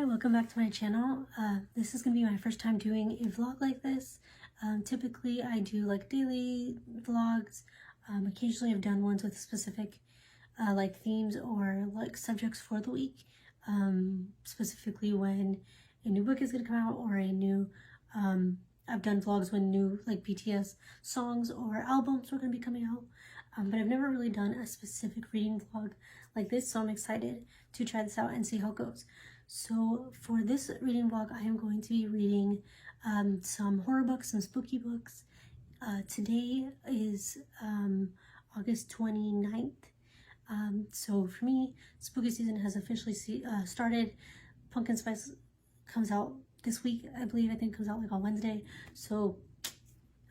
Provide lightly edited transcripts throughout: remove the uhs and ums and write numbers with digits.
welcome back to my channel. This is gonna be my first time doing a vlog like this. Typically I do like daily vlogs. Occasionally I've done ones with specific like themes or like subjects for the week. Specifically when a new book is gonna come out or a new I've done vlogs when new like BTS songs or albums are gonna be coming out. But I've never really done a specific reading vlog like this, so I'm excited to try this out and see how it goes. So for this reading vlog, I am going to be reading some horror books, some spooky books. Today is August 29th. So for me, spooky season has officially started. Pumpkin Spice comes out this week, I believe. I think it comes out like on Wednesday. So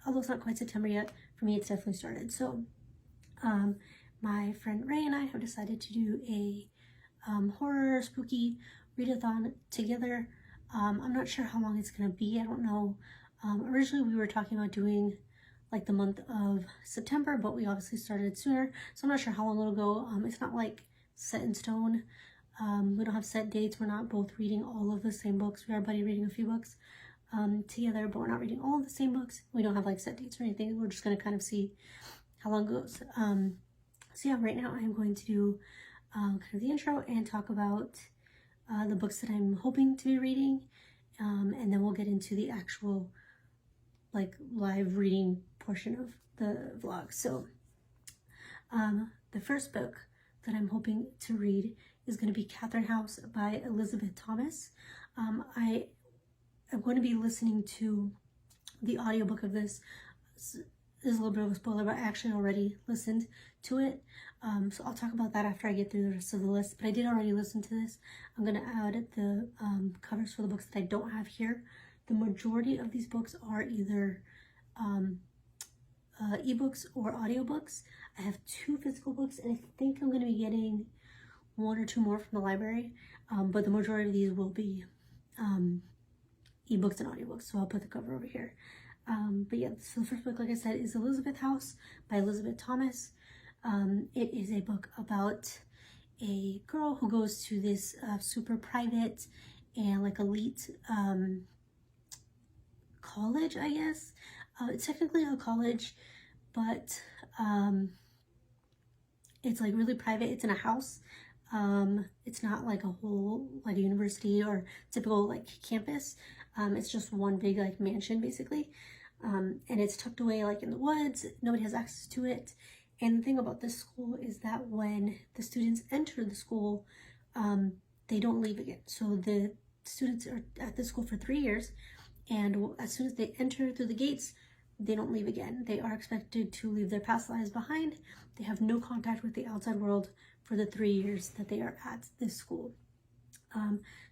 although it's not quite September yet, for me it's definitely started. So my friend Ray and I have decided to do a horror spooky readathon together. I'm not sure how long it's gonna be. I don't know. Originally we were talking about doing like the month of September, but we obviously started sooner, so I'm not sure how long it'll go. It's not like set in stone. We don't have set dates. We're not both reading all of the same books. We are buddy reading a few books together, but we're not reading all of the same books. We don't have like set dates or anything. We're just gonna kind of see how long it goes. So yeah, right now I'm going to do kind of the intro and talk about the books that I'm hoping to be reading, and then we'll get into the actual like live reading portion of the vlog. So the first book that I'm hoping to read is going to be Catherine House by Elizabeth Thomas. I am going to be listening to the audiobook of this. There's a little bit of a spoiler, but I actually already listened to it. So I'll talk about that after I get through the rest of the list. But I did already listen to this. I'm going to add the covers for the books that I don't have here. The majority of these books are either ebooks or audiobooks. I have 2 physical books, and I think I'm going to be getting 1 or 2 more from the library. But the majority of these will be ebooks and audiobooks. So I'll put the cover over here. But yeah, so the first book, like I said, is Elizabeth House by Elizabeth Thomas. It is a book about a girl who goes to this super private and like elite college, I guess. It's technically a college, but it's like really private. It's in a house. It's not like a whole like a university or typical like campus. It's just one big like mansion basically. And it's tucked away like in the woods. Nobody has access to it. And the thing about this school is that when the students enter the school, they don't leave again. So the students are at the school for 3 years, and as soon as they enter through the gates, they don't leave again. They are expected to leave their past lives behind. They have no contact with the outside world for the 3 years that they are at this school.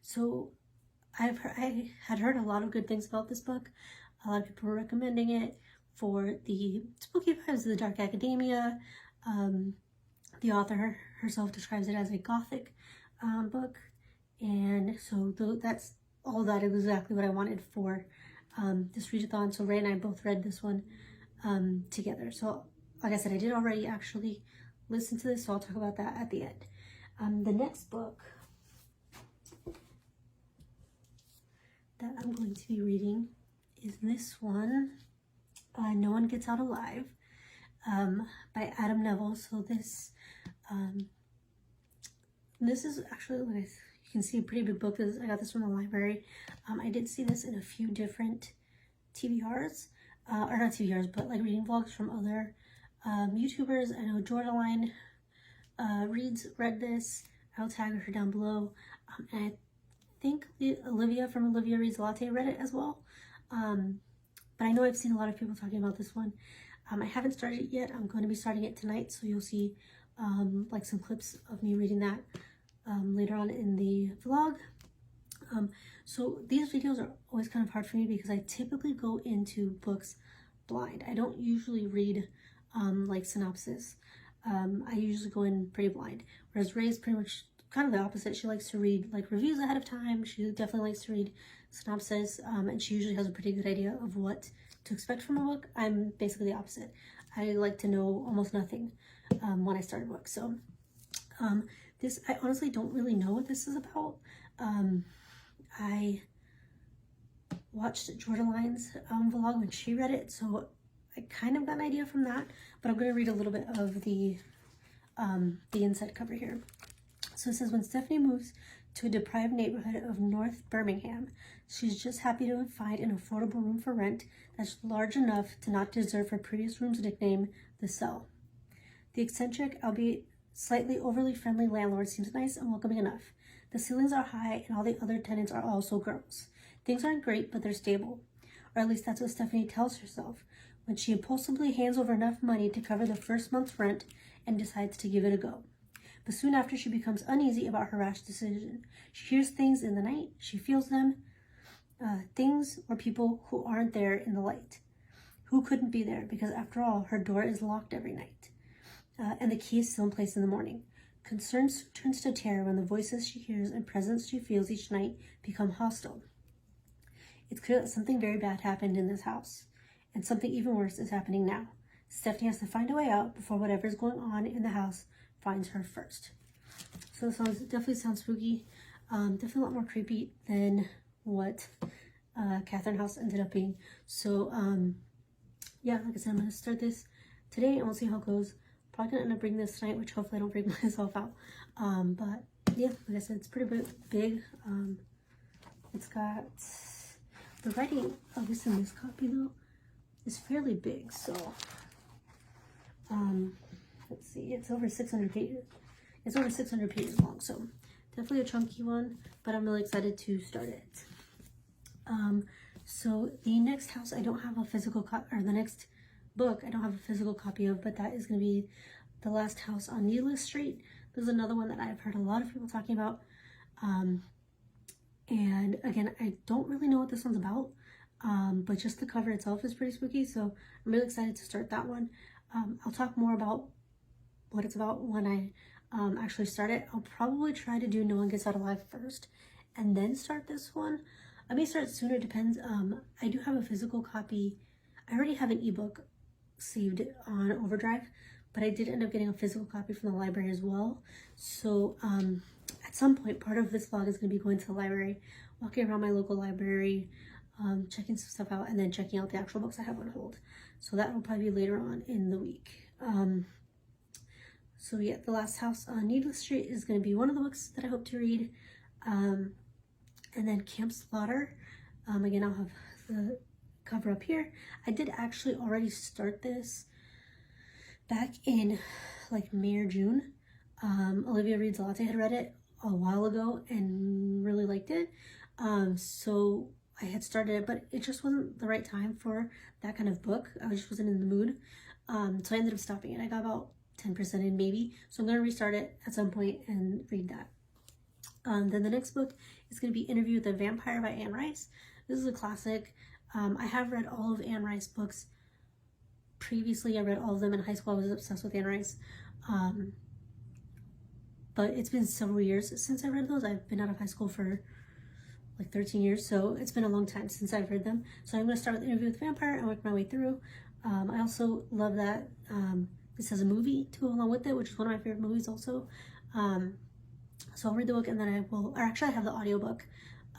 So I had heard a lot of good things about this book. A lot of people were recommending it for the spooky vibes of the dark academia. The author herself describes it as a gothic book, and so that's all that is exactly what I wanted for this readathon. So Ray and I both read this one together. So like I said, I did already actually listen to this, so I'll talk about that at the end. The next book that I'm going to be reading is this one, No One Gets Out Alive, by Adam Neville. So this is actually, like you can see, a pretty big book. I got this from the library. I did see this in a few different TBRs, or not TBRs, but like reading vlogs from other YouTubers. I know Jordaline read this. I'll tag her down below. And I think Olivia from Olivia Reads Latte read it as well. But I know I've seen a lot of people talking about this one. I haven't started it yet. I'm going to be starting it tonight, so you'll see like some clips of me reading that later on in the vlog. So these videos are always kind of hard for me because I typically go into books blind. I don't usually read like synopsis. I usually go in pretty blind, whereas Ray's pretty much kind of the opposite. She likes to read like reviews ahead of time. She definitely likes to read synopsis, and she usually has a pretty good idea of what to expect from a book. I'm basically the opposite. I like to know almost nothing when I start a book. So this, I honestly don't really know what this is about. I watched Jordaline's vlog when she read it, so I kind of got an idea from that, but I'm going to read a little bit of the inside cover here. So it says, when Stephanie moves to a deprived neighborhood of North Birmingham, she's just happy to find an affordable room for rent that's large enough to not deserve her previous room's nickname, The Cell. The eccentric, albeit slightly overly friendly landlord seems nice and welcoming enough. The ceilings are high and all the other tenants are also girls. Things aren't great, but they're stable. Or at least that's what Stephanie tells herself when she impulsively hands over enough money to cover the first month's rent and decides to give it a go. But soon after, she becomes uneasy about her rash decision. She hears things in the night, she feels them, things or people who aren't there in the light, who couldn't be there because after all, her door is locked every night, and the key is still in place in the morning. Concern turns to terror when the voices she hears and presence she feels each night become hostile. It's clear that something very bad happened in this house, and something even worse is happening now. Stephanie has to find a way out before whatever's going on in the house finds her first. So this definitely sounds spooky. Definitely a lot more creepy than what Catherine House ended up being. So yeah, like I said, I'm going to start this today and we'll see how it goes. Probably going to end up bringing this tonight, which hopefully I don't break myself out. But yeah, like I said, it's pretty big. It's got the writing, at least in this copy though, is fairly big. So let's see, it's over 600 pages. It's over 600 pages long, so definitely a chunky one, but I'm really excited to start it. So the next house I don't have a physical copy, or the next book I don't have a physical copy of, but that is going to be The Last House on Needless Street. This is another one that I've heard a lot of people talking about. And again, I don't really know what this one's about, but just the cover itself is pretty spooky, so I'm really excited to start that one. I'll talk more about what it's about when I actually start it. I'll probably try to do No One Gets Out Alive first and then start this one. I may start sooner, depends. I do have a physical copy. I already have an ebook saved on Overdrive, but I did end up getting a physical copy from the library as well. So at some point, part of this vlog is going to be going to the library, walking around my local library, checking some stuff out, and then checking out the actual books I have on hold. So that will probably be later on in the week. So yeah, The Last House on Needless Street is going to be one of the books that I hope to read. And then Camp Slaughter. Again, I'll have the cover up here. I did actually already start this back in like May or June. Olivia Reads a Latte had read it a while ago and really liked it. So I had started it, but it just wasn't the right time for that kind of book. I just wasn't in the mood. So I ended up stopping it. I got about 10% in maybe. So I'm going to restart it at some point and read that. Then the next book is going to be Interview with the Vampire by Anne Rice. This is a classic. I have read all of Anne Rice books previously. I read all of them in high school. I was obsessed with Anne Rice. But it's been several years since I read those. I've been out of high school for like 13 years, so it's been a long time since I've read them. So I'm going to start with Interview with the Vampire and work my way through. I also love that this has a movie to go along with it, which is one of my favorite movies also. So I'll read the book and then I will, or actually I have the audiobook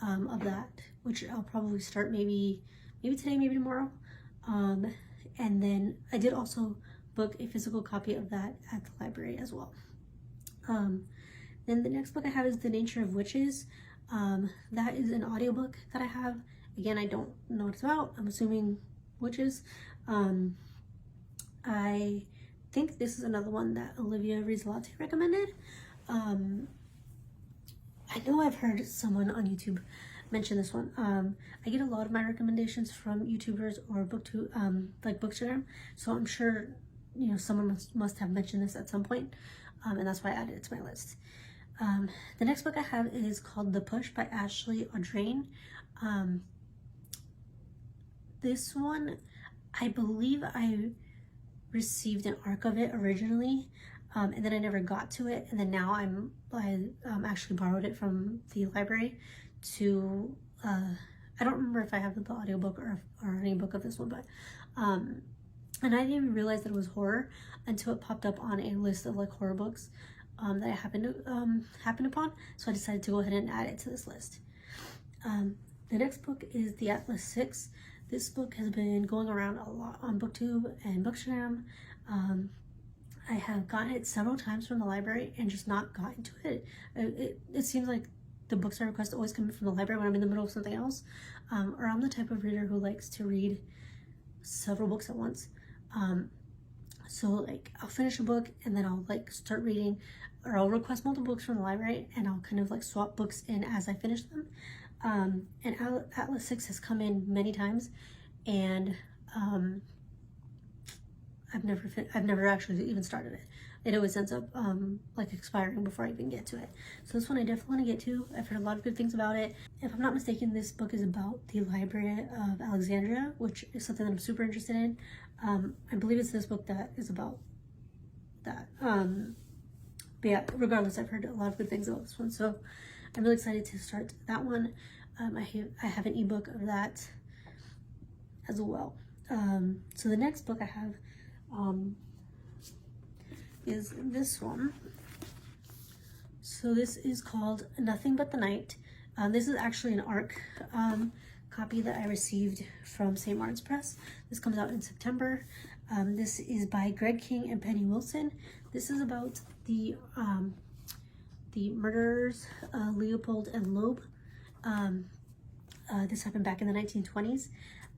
of that, which I'll probably start maybe today, maybe tomorrow. And then I did also book a physical copy of that at the library as well. Then the next book I have is The Nature of Witches. That is an audiobook that I have. Again, I don't know what it's about. I'm assuming witches. I think this is another one that Olivia Reads a Latte recommended. I know I've heard someone on YouTube mention this one. I get a lot of my recommendations from YouTubers or like Bookstagram, so I'm sure someone must have mentioned this at some point, and that's why I added it to my list. The next book I have is called The Push by Ashley Audrain. This one, I believe I received an arc of it originally, and then I never got to it, and then now I actually borrowed it from the library to, I don't remember if I have the audiobook or any book of this one, but, and I didn't even realize that it was horror until it popped up on a list of like horror books that I happened upon, so I decided to go ahead and add it to this list. The next book is The Atlas 6. This book has been going around a lot on BookTube and Bookstagram. I have gotten it several times from the library and just not gotten to it. It seems like the books I request always come from the library when I'm in the middle of something else. Or I'm the type of reader who likes to read several books at once. So like I'll finish a book and then I'll like start reading, or I'll request multiple books from the library and I'll kind of like swap books in as I finish them. And Atlas 6 has come in many times, and I've never actually even started it. It always ends up like expiring before I even get to it. So this one I definitely want to get to. I've heard a lot of good things about it. If I'm not mistaken, this book is about the Library of Alexandria, which is something that I'm super interested in. I believe it's this book that is about that. But yeah, regardless, I've heard a lot of good things about this one, so I'm really excited to start that one. I have an ebook of that as well. So the next book I have is this one. So this is called Nothing But the Night. This is actually an ARC copy that I received from St. Martin's Press. This comes out in September. This is by Greg King and Penny Wilson. This is about the murderers, Leopold and Loeb. This happened back in the 1920s.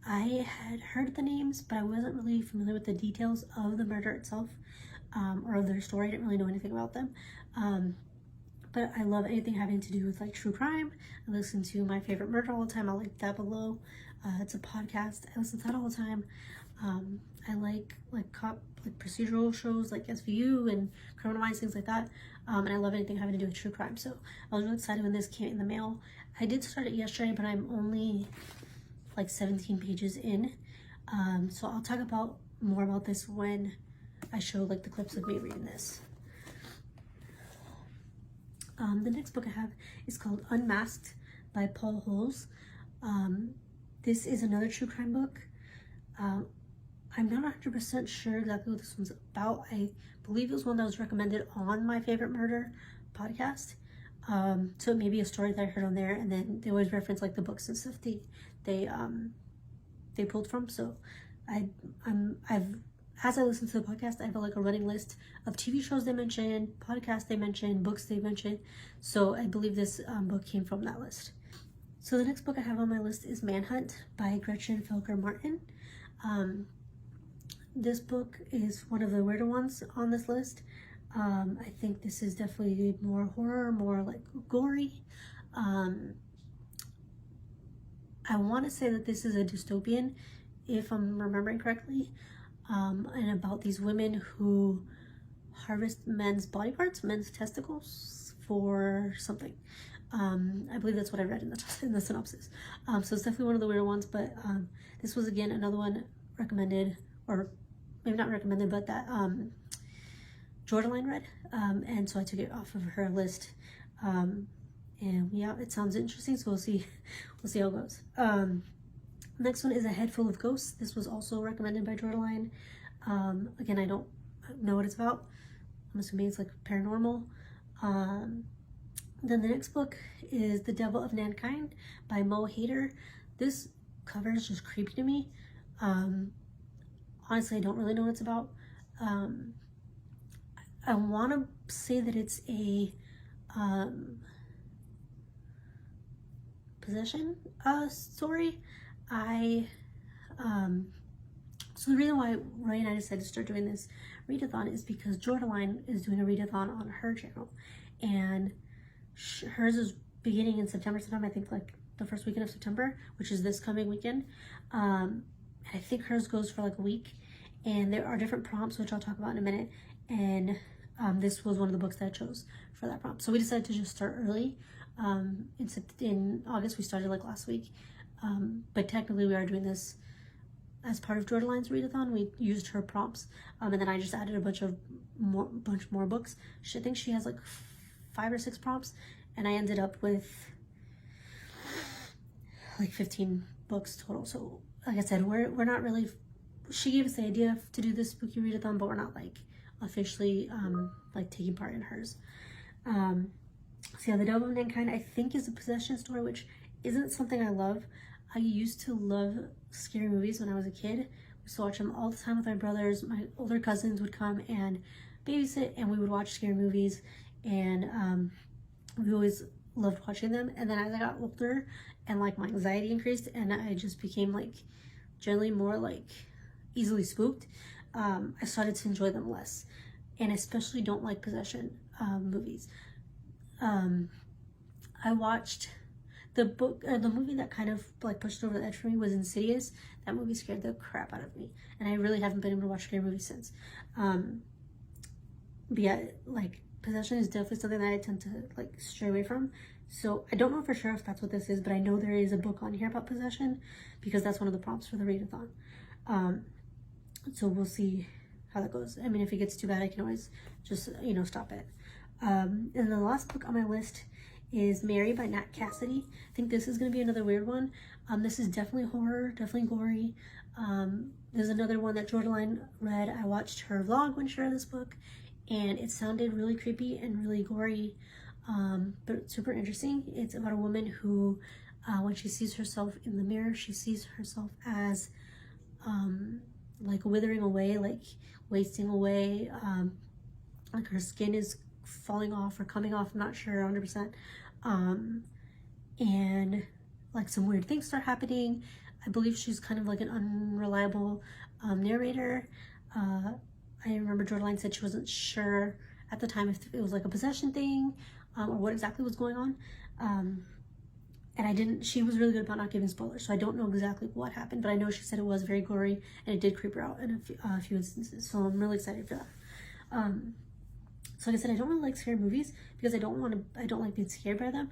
I had heard the names, but I wasn't really familiar with the details of the murder itself, or of their story. I didn't really know anything about them. But I love anything having to do with like true crime. I listen to My Favorite Murder all the time. I'll link that below. It's a podcast. I listen to that all the time. I like procedural shows like SVU and Criminal Minds, things like that. And I love anything having to do with true crime. So I was really excited when this came in the mail. I did start it yesterday, but I'm only like 17 pages in. So I'll talk more about this when I show like the clips of me reading this. The next book I have is called Unmasked by Paul Holes. This is another true crime book. I'm not 100% sure exactly what this one's about. I believe it was one that was recommended on My Favorite Murder podcast. So it may be a story that I heard on there, and then they always reference like the books and stuff they pulled from. So as I listen to the podcast, I have like a running list of TV shows they mention, podcasts they mention, books they mention. So I believe this book came from that list. So the next book I have on my list is Manhunt by Gretchen Felker Martin. This book is one of the weirder ones on this list. I think this is definitely more horror, more like gory. I want to say that this is a dystopian, if I'm remembering correctly, and about these women who harvest men's body parts, men's testicles, for something. I believe that's what I read in the synopsis. So it's definitely one of the weirder ones, but this was again another one recommended, or maybe not recommended, but that Jordaline read, and so I took it off of her list. And yeah, it sounds interesting, so we'll see how it goes. Next one is A Head Full of Ghosts. This was also recommended by Jordaline. Again, I don't know what it's about. I'm assuming it's like paranormal. Then the next book is The Devil of Mankind by Mo Hader. This cover is just creepy to me. Honestly, I don't really know what it's about. I want to say that it's a possession story. So the reason why Ray and I decided to start doing this readathon is because Jordaline is doing a readathon on her channel, and hers is beginning in September sometime, I think like the first weekend of September, which is this coming weekend. I think hers goes for like a week, and there are different prompts, which I'll talk about in a minute, and this was one of the books that I chose for that prompt. So we decided to just start early. In August, we started like last week, but technically we are doing this as part of Jordaline's readathon. We used her prompts, and then I just added a bunch more books. I think she has like 5 or 6 prompts, and I ended up with like 15 books total. So like I said, we're not really, she gave us the idea to do this spooky readathon, but we're not like officially like taking part in hers. So yeah, The Devil of Mankind I think is a possession story, which isn't something I love. I used to love scary movies when I was a kid. We used to watch them all the time with my brothers. My older cousins would come and babysit, and we would watch scary movies, and we always loved watching them. And then as I got older and like my anxiety increased and I just became like generally more like easily spooked, I started to enjoy them less, and especially don't like possession movies. I watched the movie that kind of like pushed over the edge for me was Insidious. That movie scared the crap out of me, and I really haven't been able to watch scary movies since. But yeah, like possession is definitely something that I tend to like stray away from. So I don't know for sure if that's what this is, but I know there is a book on here about possession because that's one of the prompts for the readathon. So we'll see how that goes. I mean, if it gets too bad, I can always just, you know, stop it. And then the last book on my list is Mary by Nat Cassidy. I think this is going to be another weird one. This is definitely horror, definitely gory. There's another one that Jordaline read. I watched her vlog when she read this book, and it sounded really creepy and really gory, but super interesting. It's about a woman who, when she sees herself in the mirror, she sees herself as like withering away, like wasting away, like her skin is falling off or coming off, I'm not sure 100%, and like some weird things start happening. I believe she's kind of like an unreliable narrator. I remember Jordaline said she wasn't sure at the time if it was like a possession thing or what exactly was going on, and she was really good about not giving spoilers, so I don't know exactly what happened, but I know she said it was very gory and it did creep her out in a few instances, so I'm really excited for that. So like I said, I don't really like scary movies because I don't like being scared by them,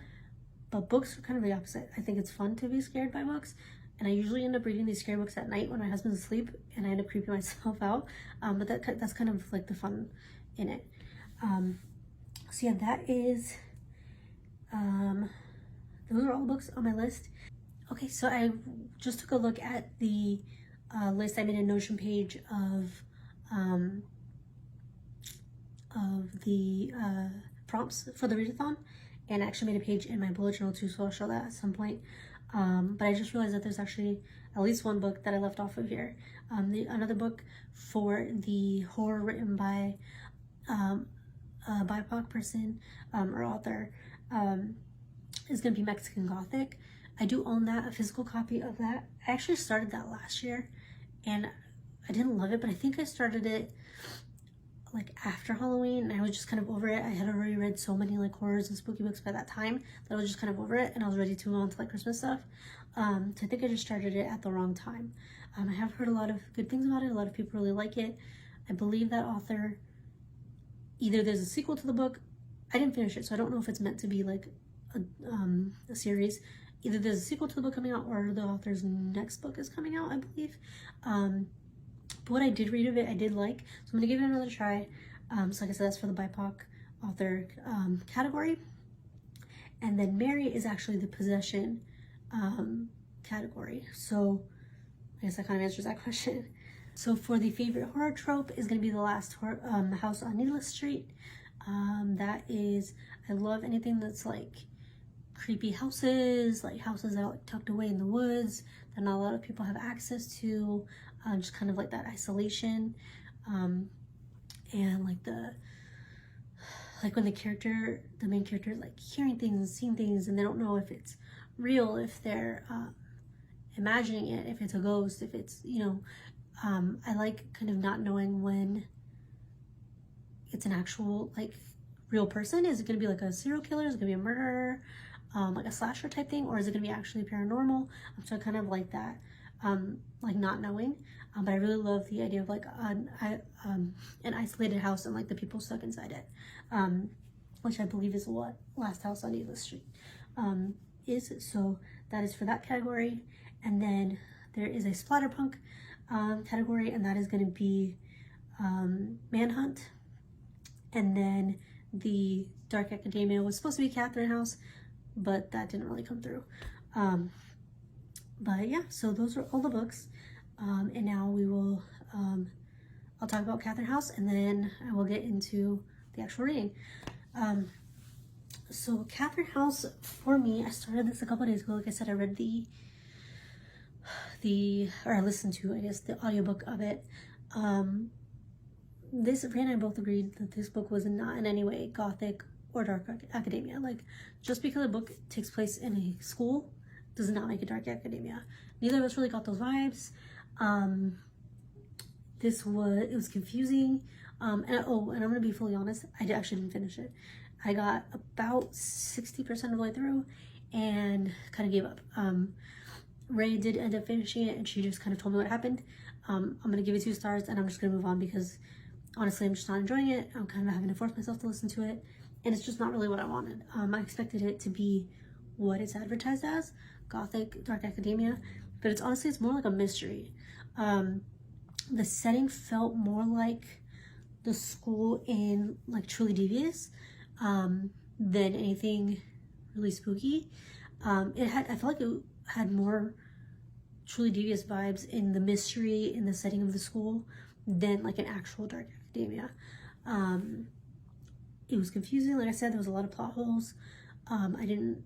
but books are kind of the opposite. I think it's fun to be scared by books, and I usually end up reading these scary books at night when my husband's asleep, and I end up creeping myself out, but that's kind of like the fun in it. So yeah, that is, those are all the books on my list. Okay, so I just took a look at the list. I made a Notion page of the prompts for the readathon, and I actually made a page in my bullet journal too, so I'll show that at some point. But I just realized that there's actually at least one book that I left off of here. Another book for the horror written by a BIPOC person or author is going to be Mexican Gothic. I do own that, a physical copy of that. I actually started that last year, and I didn't love it, but I think I started it like after Halloween, and I was just kind of over it. I had already read so many like horrors and spooky books by that time that I was just kind of over it, and I was ready to move on to like Christmas stuff. So I think I just started it at the wrong time. I have heard a lot of good things about it. A lot of people really like it. I believe that author, either there's a sequel to the book, I didn't finish it, so I don't know if it's meant to be like a series. Either there's a sequel to the book coming out or the author's next book is coming out, I believe. But what I did read of it, I did like, so I'm gonna give it another try. So like I said, that's for the BIPOC author category. And then Mary is actually the possession category. So I guess that kind of answers that question. So for the favorite horror trope is gonna be the last house on Needless Street. That is, I love anything that's like creepy houses, like houses that are like tucked away in the woods that not a lot of people have access to. Just kind of like that isolation, and like when the main character is like hearing things and seeing things, and they don't know if it's real, if they're imagining it, if it's a ghost, if it's, you know, I like kind of not knowing when it's an actual like real person. Is it going to be like a serial killer? Is it going to be a murderer, like a slasher type thing, or is it going to be actually paranormal? So I kind of like that. Like not knowing, but I really love the idea of like an isolated house and like the people stuck inside it, which I believe is what Last House on Needless Street is. So that is for that category. And then there is a splatterpunk category, and that is going to be Manhunt. And then the Dark Academia was supposed to be Catherine House, but that didn't really come through. But yeah, so those are all the books, and now we will, I'll talk about Catherine House, and then I will get into the actual reading. So Catherine House, for me, I started this a couple days ago. Like I said, I read or I listened to, I guess, the audiobook of it. Ray and I both agreed that this book was not in any way gothic or dark academia. Like, just because a book takes place in a school does not make it dark academia. Neither of us really got those vibes. It was confusing. And I'm gonna be fully honest, I actually didn't finish it. I got about 60% of the way through and kind of gave up. Ray did end up finishing it, and she just kind of told me what happened. I'm gonna give it 2 stars, and I'm just gonna move on because honestly I'm just not enjoying it. I'm kind of having to force myself to listen to it, and it's just not really what I wanted. I expected it to be what it's advertised as, gothic, dark academia, but it's more like a mystery. The setting felt more like the school in like Truly Devious than anything really spooky. I felt like it had more Truly Devious vibes in the mystery, in the setting of the school, than like an actual dark academia. It was confusing. Like I said, there was a lot of plot holes. I didn't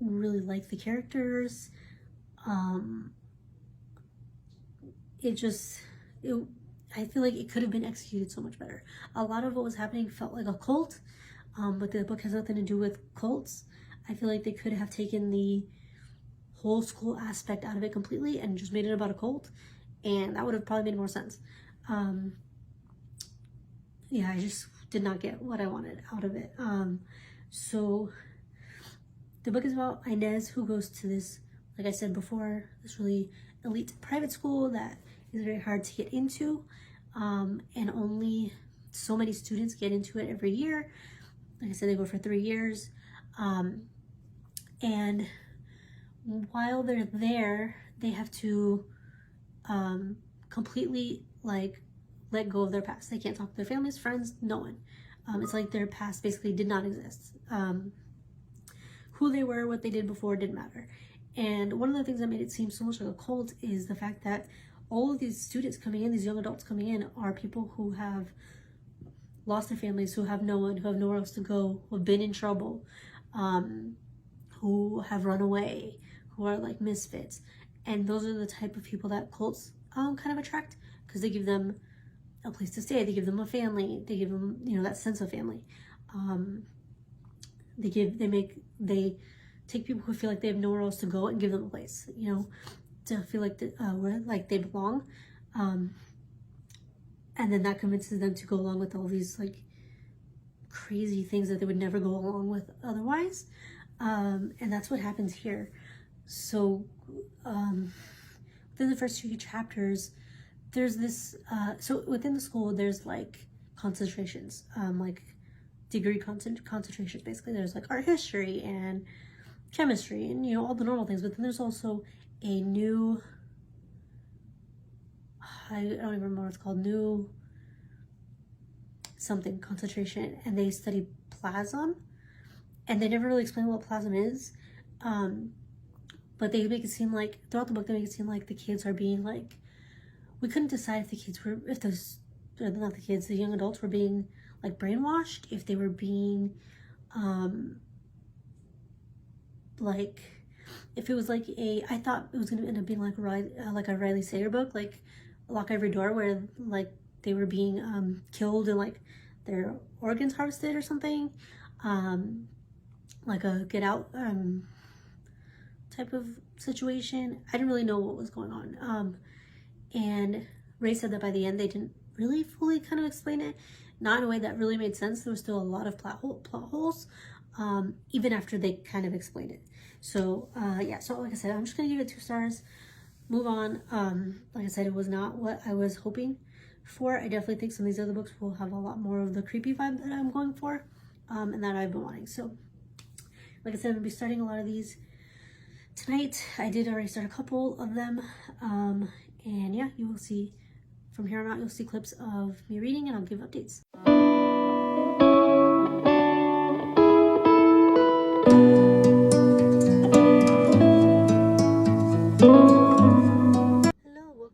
really like the characters. I feel like it could have been executed so much better. A lot of what was happening felt like a cult, but the book has nothing to do with cults. I feel like they could have taken the whole school aspect out of it completely and just made it about a cult, and that would have probably made more sense. Yeah, I just did not get what I wanted out of it. So the book is about Inez, who goes to this, like I said before, this really elite private school that is very hard to get into, and only so many students get into it every year. Like I said, they go for 3 years, and while they're there, they have to completely like let go of their past. They can't talk to their families, friends, no one. It's like their past basically did not exist. Who they were, what they did before didn't matter. And one of the things that made it seem so much like a cult is the fact that all of these students coming in, these young adults coming in, are people who have lost their families, who have no one, who have nowhere else to go, who have been in trouble, who have run away, who are like misfits. And those are the type of people that cults kind of attract, because they give them a place to stay, they give them a family, they give them, that sense of family. They take people who feel like they have nowhere else to go and give them a place, to feel like where like they belong, and then that convinces them to go along with all these like crazy things that they would never go along with otherwise. And that's what happens here. So within the first few chapters, there's this so within the school there's like concentrations, like degree concentrations. Basically there's like art history and chemistry and all the normal things, but then there's also a new, I don't even remember what it's called, new something concentration, and they study plasm, and they never really explain what plasm is, but they make it seem like throughout the book they make it seem like the kids are being like, we couldn't decide if the young adults were being like brainwashed, if they were being like, if it was like I thought it was going to end up being like a Riley Sager book, like Lock Every Door, where like they were being killed and like their organs harvested or something, like a Get Out type of situation. I didn't really know what was going on, and Ray said that by the end they didn't really fully kind of explain it, not in a way that really made sense. There was still a lot of plot holes, even after they kind of explained it. So yeah, so like I said, I'm just gonna give it 2 stars, move on. Like I said, it was not what I was hoping for. I definitely think some of these other books will have a lot more of the creepy vibe that I'm going for, and that I've been wanting. So like I said, I'm gonna be starting a lot of these tonight. I did already start a couple of them, and yeah, you will see from here on out, you'll see clips of me reading, and I'll give updates.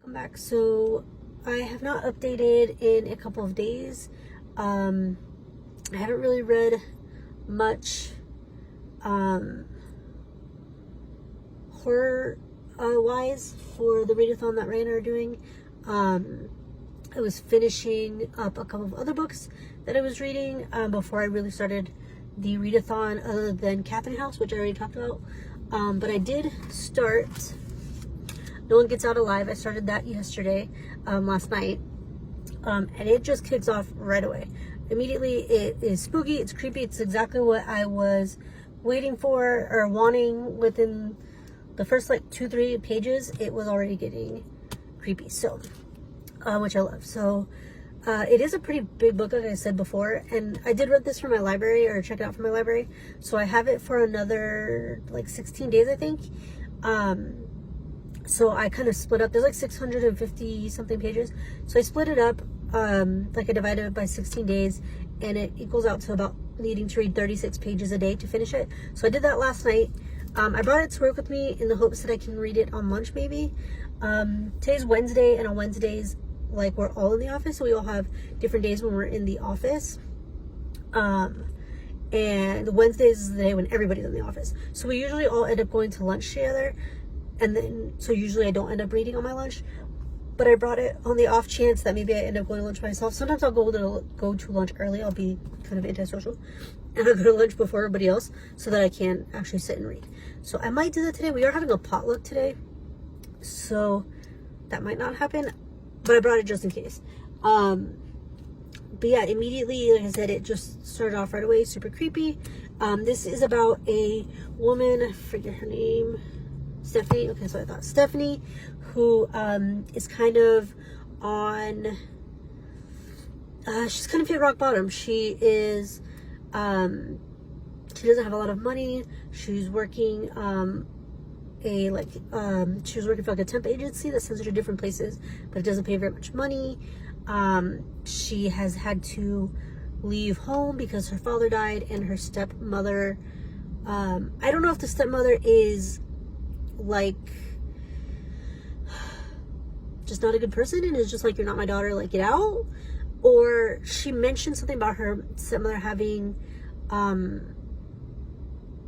Back. So I have not updated in a couple of days. I haven't really read much horror wise for the readathon that Ray and I are doing. I was finishing up a couple of other books that I was reading before I really started the readathon, other than Catherine House, which I already talked about. But I did start No One Gets Out Alive. I started that yesterday, last night, and it just kicks off right away. Immediately, it is spooky, it's creepy, it's exactly what I was waiting for or wanting. Within the first like 2-3 pages, it was already getting creepy, so which I love. So it is a pretty big book, like I said before, and I did rent this from my library, or check it out from my library, so I have it for another like 16 days, I think. So I kind of split up. There's like 650 something pages, so I split it up, like I divided it by 16 days, and it equals out to about needing to read 36 pages a day to finish it. So I did that last night. I brought it to work with me in the hopes that I can read it on lunch maybe. Today's Wednesday, and on Wednesdays, like, we're all in the office, so we all have different days when we're in the office. And Wednesdays is the day when everybody's in the office, so we usually all end up going to lunch together, and then so usually I don't end up reading on my lunch. But I brought it on the off chance that maybe I end up going to lunch myself. Sometimes I'll go to lunch early. I'll be kind of antisocial, and I'll go to lunch before everybody else so that I can actually sit and read. So I might do that today. We are having a potluck today, so that might not happen, but I brought it just in case. But yeah, immediately, like I said, it just started off right away, super creepy. This is about a woman, I forget her name, Stephanie. Okay, so I thought Stephanie, who is kind of on, she's kind of hit rock bottom. She is, she doesn't have a lot of money. She's working she was working for like a temp agency that sends her to different places, but it doesn't pay very much money. She has had to leave home because her father died, and her stepmother, I don't know if the stepmother is like just not a good person and is just like, you're not my daughter, like, get out, or she mentioned something about her stepmother having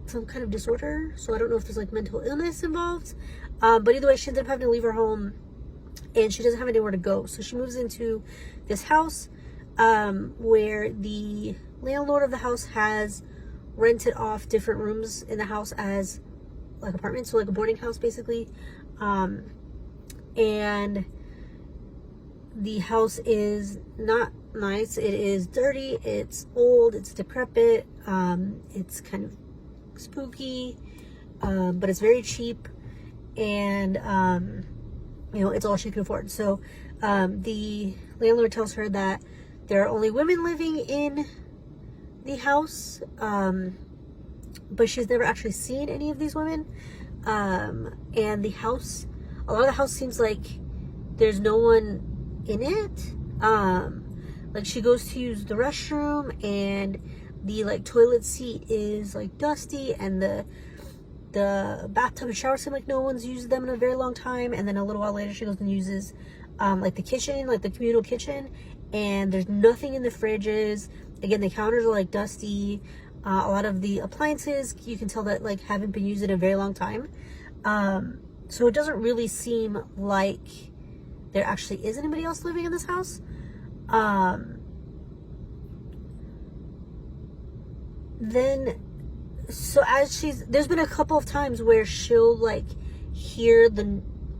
some kind of disorder, so I don't know if there's like mental illness involved, but either way, she ended up having to leave her home, and she doesn't have anywhere to go, so she moves into this house where the landlord of the house has rented off different rooms in the house as like apartments, so like a boarding house basically. And the house is not nice. It is dirty, it's old, it's decrepit, it's kind of spooky, but it's very cheap, and you know, it's all she can afford. So the landlord tells her that there are only women living in the house, but she's never actually seen any of these women. And the house, a lot of the house seems like there's no one in it. Like, she goes to use the restroom, and the like toilet seat is like dusty, and the bathtub and shower seem like no one's used them in a very long time. And then a little while later, she goes and uses like the kitchen, like the communal kitchen, and there's nothing in the fridges. Again, the counters are like dusty. A lot of the appliances, you can tell that like haven't been used in a very long time. So it doesn't really seem like there actually is anybody else living in this house. Then, so as there's been a couple of times where she'll like hear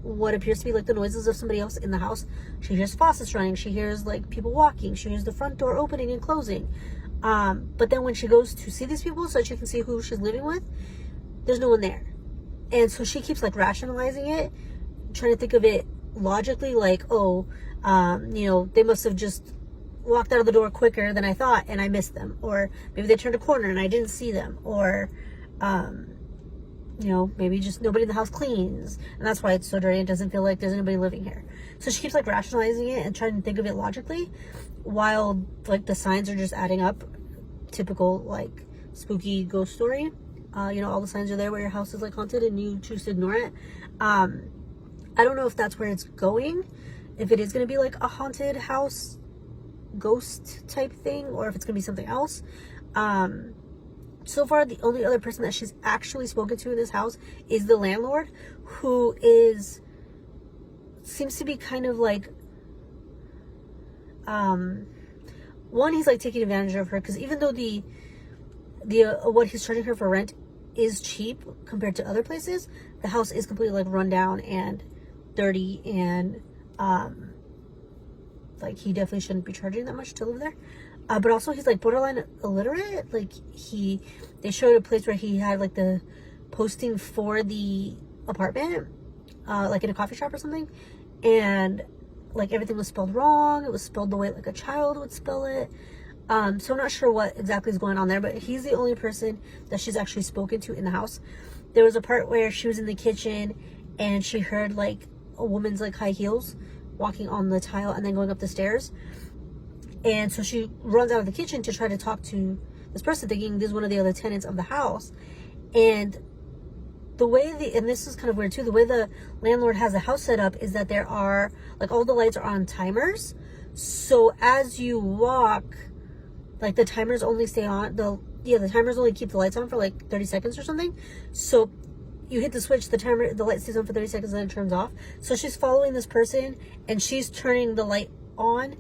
what appears to be like the noises of somebody else in the house. She hears faucets running, she hears like people walking, she hears the front door opening and closing. But then when she goes to see these people so she can see who she's living with, there's no one there. And so she keeps like rationalizing it, trying to think of it logically, like, oh, you know, they must have just walked out of the door quicker than I thought and I missed them, or maybe they turned a corner and I didn't see them, or you know, maybe just nobody in the house cleans and that's why it's so dirty and doesn't feel like there's anybody living here. So she keeps like rationalizing it and trying to think of it logically, while like the signs are just adding up. Typical like spooky ghost story. You know, all the signs are there where your house is like haunted and you choose to ignore it. I don't know if that's where it's going, if it is going to be like a haunted house ghost type thing, or if it's going to be something else. so far, the only other person that she's actually spoken to in this house is the landlord, who seems to be kind of like, one, he's like taking advantage of her, because even though the what he's charging her for rent is cheap compared to other places, the house is completely like run down and dirty, and like he definitely shouldn't be charging that much to live there. But also he's like borderline illiterate. Like they showed a place where he had like the posting for the apartment, like in a coffee shop or something, and like everything was spelled wrong. It was spelled the way like a child would spell it. So I'm not sure what exactly is going on there, but he's the only person that she's actually spoken to in the house. There was a part where she was in the kitchen and she heard like a woman's like high heels walking on the tile and then going up the stairs. And so she runs out of the kitchen to try to talk to this person, thinking this is one of the other tenants of the house. And the way and this is kind of weird too, the way the landlord has the house set up is that there are like all the lights are on timers. So as you walk, like the timers only stay on, the timers only keep the lights on for like 30 seconds or something. So you hit the switch, the light stays on for 30 seconds and then it turns off. So she's following this person and she's turning the light on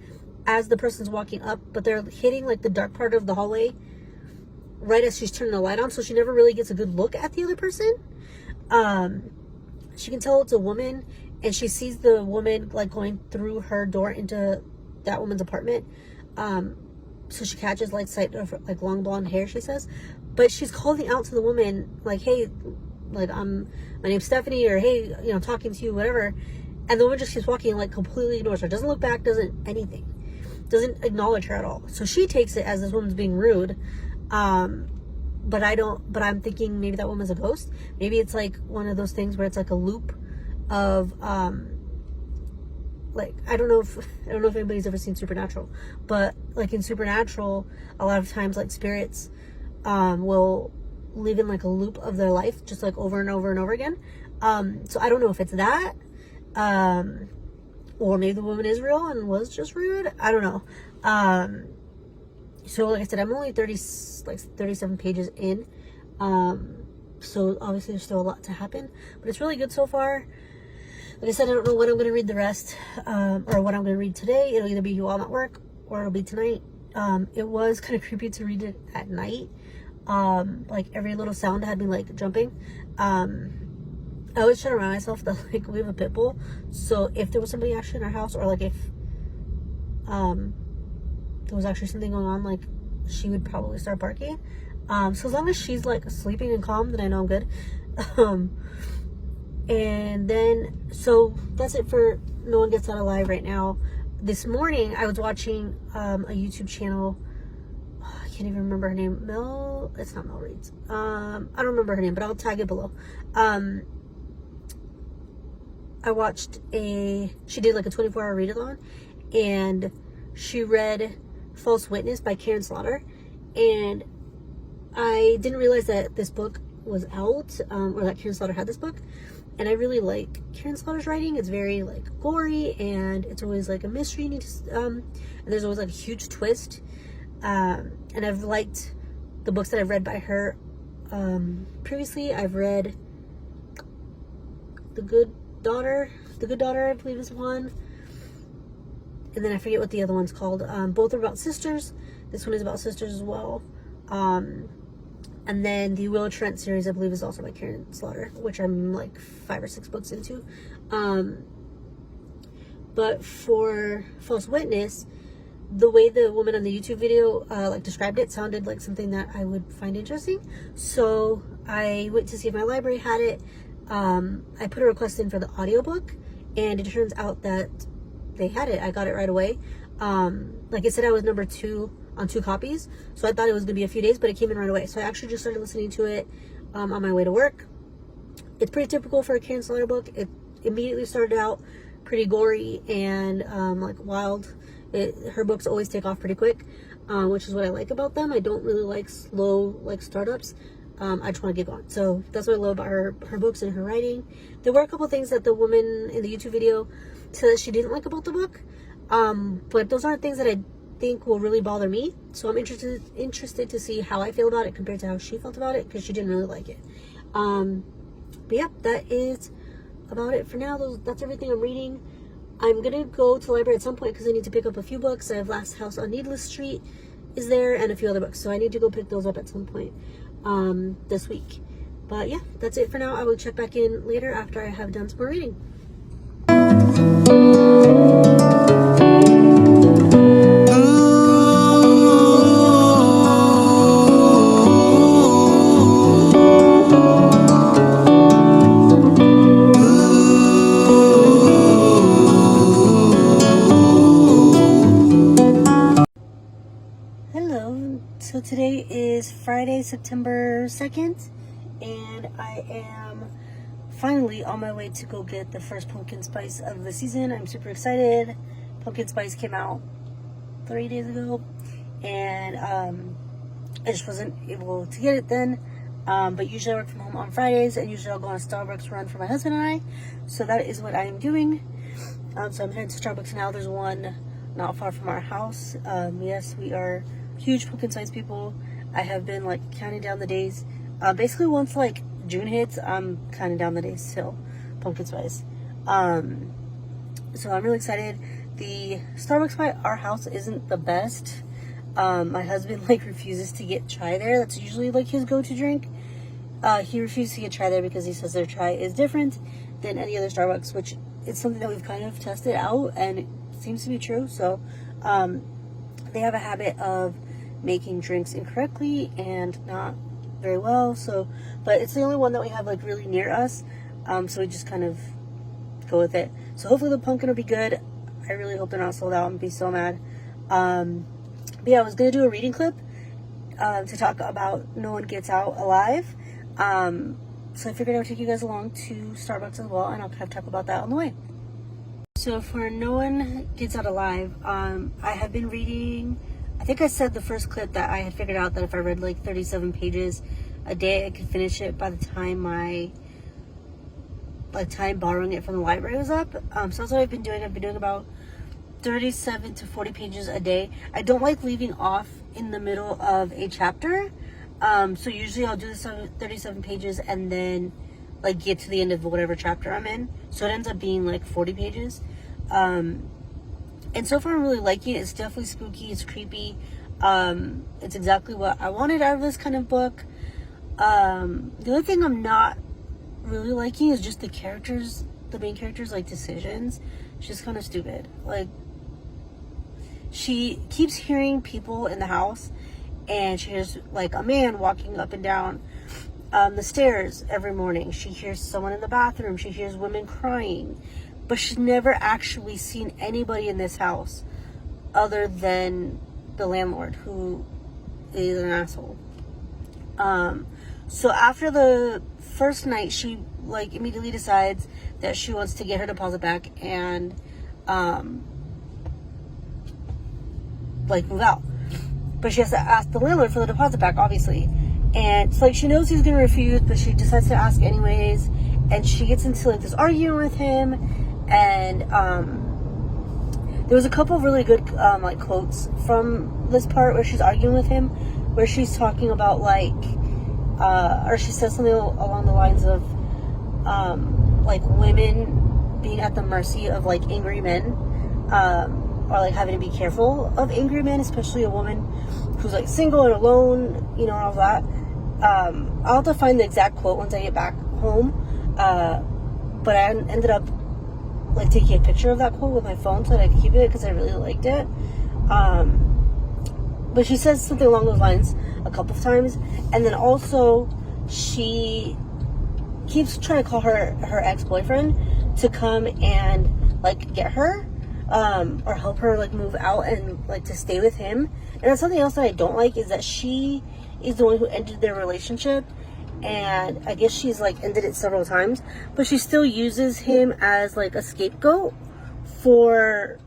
as the person's walking up, but they're hitting like the dark part of the hallway right as she's turning the light on, so she never really gets a good look at the other person. She can tell it's a woman, and she sees the woman like going through her door into that woman's apartment. So she catches like sight of like long blonde hair, she says, but she's calling out to the woman like, hey, like my name's Stephanie, or hey, you know, talking to you, whatever. And the woman just keeps walking, like completely ignores her, doesn't look back, doesn't acknowledge her at all. So she takes it as this woman's being rude. But I'm thinking maybe that woman's a ghost. Maybe it's like one of those things where it's like a loop of like I don't know if anybody's ever seen Supernatural, but like in Supernatural, a lot of times like spirits will live in like a loop of their life, just like over and over and over again. So I don't know if it's that, or maybe the woman is real and was just rude. I don't know. So like I said, I'm only 37 pages in, so obviously there's still a lot to happen, but it's really good so far. Like I said, I don't know when I'm going to read the rest, or what I'm going to read today. It'll either be while I'm at work or it'll be tonight. It was kind of creepy to read it at night. Like every little sound had me like jumping. I always try to remind myself that like we have a pit bull, so if there was somebody actually in our house, or like if there was actually something going on, like she would probably start barking. So as long as she's like sleeping and calm, then I know I'm good. And then, so that's it for No One Gets Out Alive right now. This morning I was watching a YouTube channel. I can't even remember her name. It's not Mel Reeds. I don't remember her name, but I'll tag it below. I watched she did like a 24-hour readathon, and she read False Witness by ɪ봏ᴏᴅᴅᴅ, and I didn't realize that this book was out, or that ɪ봏ᴏᴅᴅ had this book. And I really like ɪ봏ᴏᴅ's writing. It's very like gory, and it's always like a mystery. And there's always like a huge twist. And I've liked the books that I've read by her. Previously, I've read The Good Daughter, I believe is one. And then I forget what the other one's called. Both are about sisters. This one is about sisters as well. And then the Will Trent series, I believe, is also by ɪ�ᴏᴅᴅ, which I'm like 5 or 6 books into. But for False Witness, the way the woman on the YouTube video like described it sounded like something that I would find interesting. So I went to see if my library had it. I put a request in for the audiobook, and it turns out that they had it. I got it right away. Like I said, I was number 2 on 2 copies, so I thought it was gonna be a few days, but it came in right away. So I actually just started listening to it on my way to work. It's pretty typical for a ɪ�ᴏᴅᴅ book. It immediately started out pretty gory and like wild. Her books always take off pretty quick, which is what I like about them. I don't really like slow like startups. I just want to get going. So that's what I love about her books and her writing. There were a couple things that the woman in the YouTube video said that she didn't like about the book, but those aren't things that think will really bother me. So I'm interested to see how I feel about it compared to how she felt about it, because she didn't really like it. But yeah, that is about it for now. That's everything I'm reading. I'm gonna go to the library at some point because I need to pick up a few books. I have Last House on Needless Street is there, and a few other books, so I need to go pick those up at some point this week. But yeah, that's it for now. I will check back in later after I have done some more reading. So today is Friday, September 2nd, and I am finally on my way to go get the first pumpkin spice of the season. I'm super excited. Pumpkin spice came out 3 days ago, and I just wasn't able to get it then. But usually I work from home on Fridays, and usually I'll go on a Starbucks run for my husband and I. So that is what I am doing. So I'm heading to Starbucks now. There's one not far from our house. Yes, we are huge pumpkin spice people. I have been like counting down the days. Basically once like June hits, I'm counting down the days till pumpkin spice. So I'm really excited. The Starbucks by our house isn't the best. My husband like refuses to get chai there. That's usually like his go-to drink. He refuses to get chai there because he says their chai is different than any other Starbucks, which is something that we've kind of tested out, and it seems to be true. So they have a habit of making drinks incorrectly and not very well, but it's the only one that we have like really near us, so we just kind of go with it. So hopefully the pumpkin will be good. I really hope they're not sold out. and be so mad. But yeah, I was gonna do a reading clip to talk about No One Gets Out Alive, so I figured I would take you guys along to Starbucks as well, and I'll kind of talk about that on the way. So for No One Gets Out Alive, I have been reading, I think I said the first clip that I had figured out that if I read like 37 pages a day, I could finish it by the time borrowing it from the library was up. So that's what I've been doing. I've been doing about 37 to 40 pages a day. I don't like leaving off in the middle of a chapter. So usually I'll do the 37 pages and then like get to the end of whatever chapter I'm in. So it ends up being like 40 pages. And so far I'm really liking it. It's definitely spooky, it's creepy. It's exactly what I wanted out of this kind of book. The only thing I'm not really liking is just the main characters, like decisions. She's kind of stupid. Like, she keeps hearing people in the house, and she hears like a man walking up and down the stairs every morning. She hears someone in the bathroom. She hears women crying. But she's never actually seen anybody in this house other than the landlord, who is an asshole. So after the first night, she like immediately decides that she wants to get her deposit back and like move out. But she has to ask the landlord for the deposit back, obviously. And it's like she knows he's gonna refuse, but she decides to ask anyways. And she gets into like this argument with him. And there was a couple of really good like quotes from this part where she's arguing with him, where she's talking about like or she says something along the lines of like women being at the mercy of like angry men, or like having to be careful of angry men, especially a woman who's like single and alone, you know, and all that. I'll have to find the exact quote once I get back home, but I ended up like taking a picture of that quote with my phone so that I could keep it because I really liked it. But she says something along those lines a couple of times, and then also she keeps trying to call her ex-boyfriend to come and like get her or help her like move out and like to stay with him. And that's something else that I don't like, is that she is the one who ended their relationship, and I guess she's like ended it several times, but she still uses him as like a scapegoat for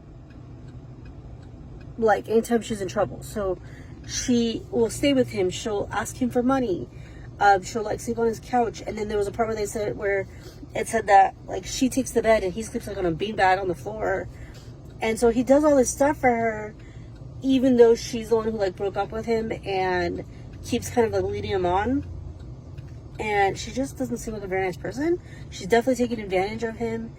like anytime she's in trouble. So she will stay with him, she'll ask him for money, she'll like sleep on his couch. And then there was a part where it said that like she takes the bed and he sleeps like on a beanbag on the floor. And so he does all this stuff for her, even though she's the one who like broke up with him and keeps kind of like leading him on. And she just doesn't seem like a very nice person. She's definitely taking advantage of him.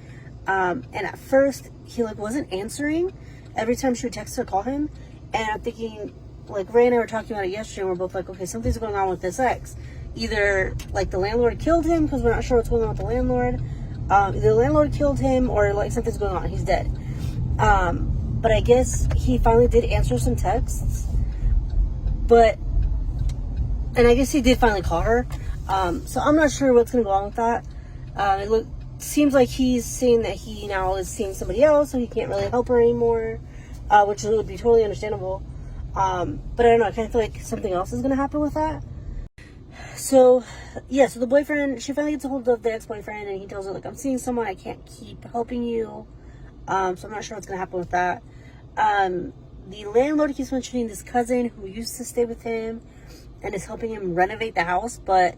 And at first, he like wasn't answering every time she would text or call him. And I'm thinking, like, Ray and I were talking about it yesterday, and we're both like, okay, something's going on with this ex. Either like the landlord killed him, because we're not sure what's going on with the landlord. Either the landlord killed him, or like something's going on. He's dead. But I guess he finally did answer some texts. And I guess he did finally call her. So I'm not sure what's going to go on with that. It seems like he's saying that he now is seeing somebody else, so he can't really help her anymore, which would be totally understandable. But I don't know. I kind of feel like something else is going to happen with that. So, yeah, so the boyfriend, she finally gets a hold of the ex-boyfriend, and he tells her, like, I'm seeing someone, I can't keep helping you. So I'm not sure what's going to happen with that. The landlord keeps mentioning this cousin who used to stay with him and is helping him renovate the house, but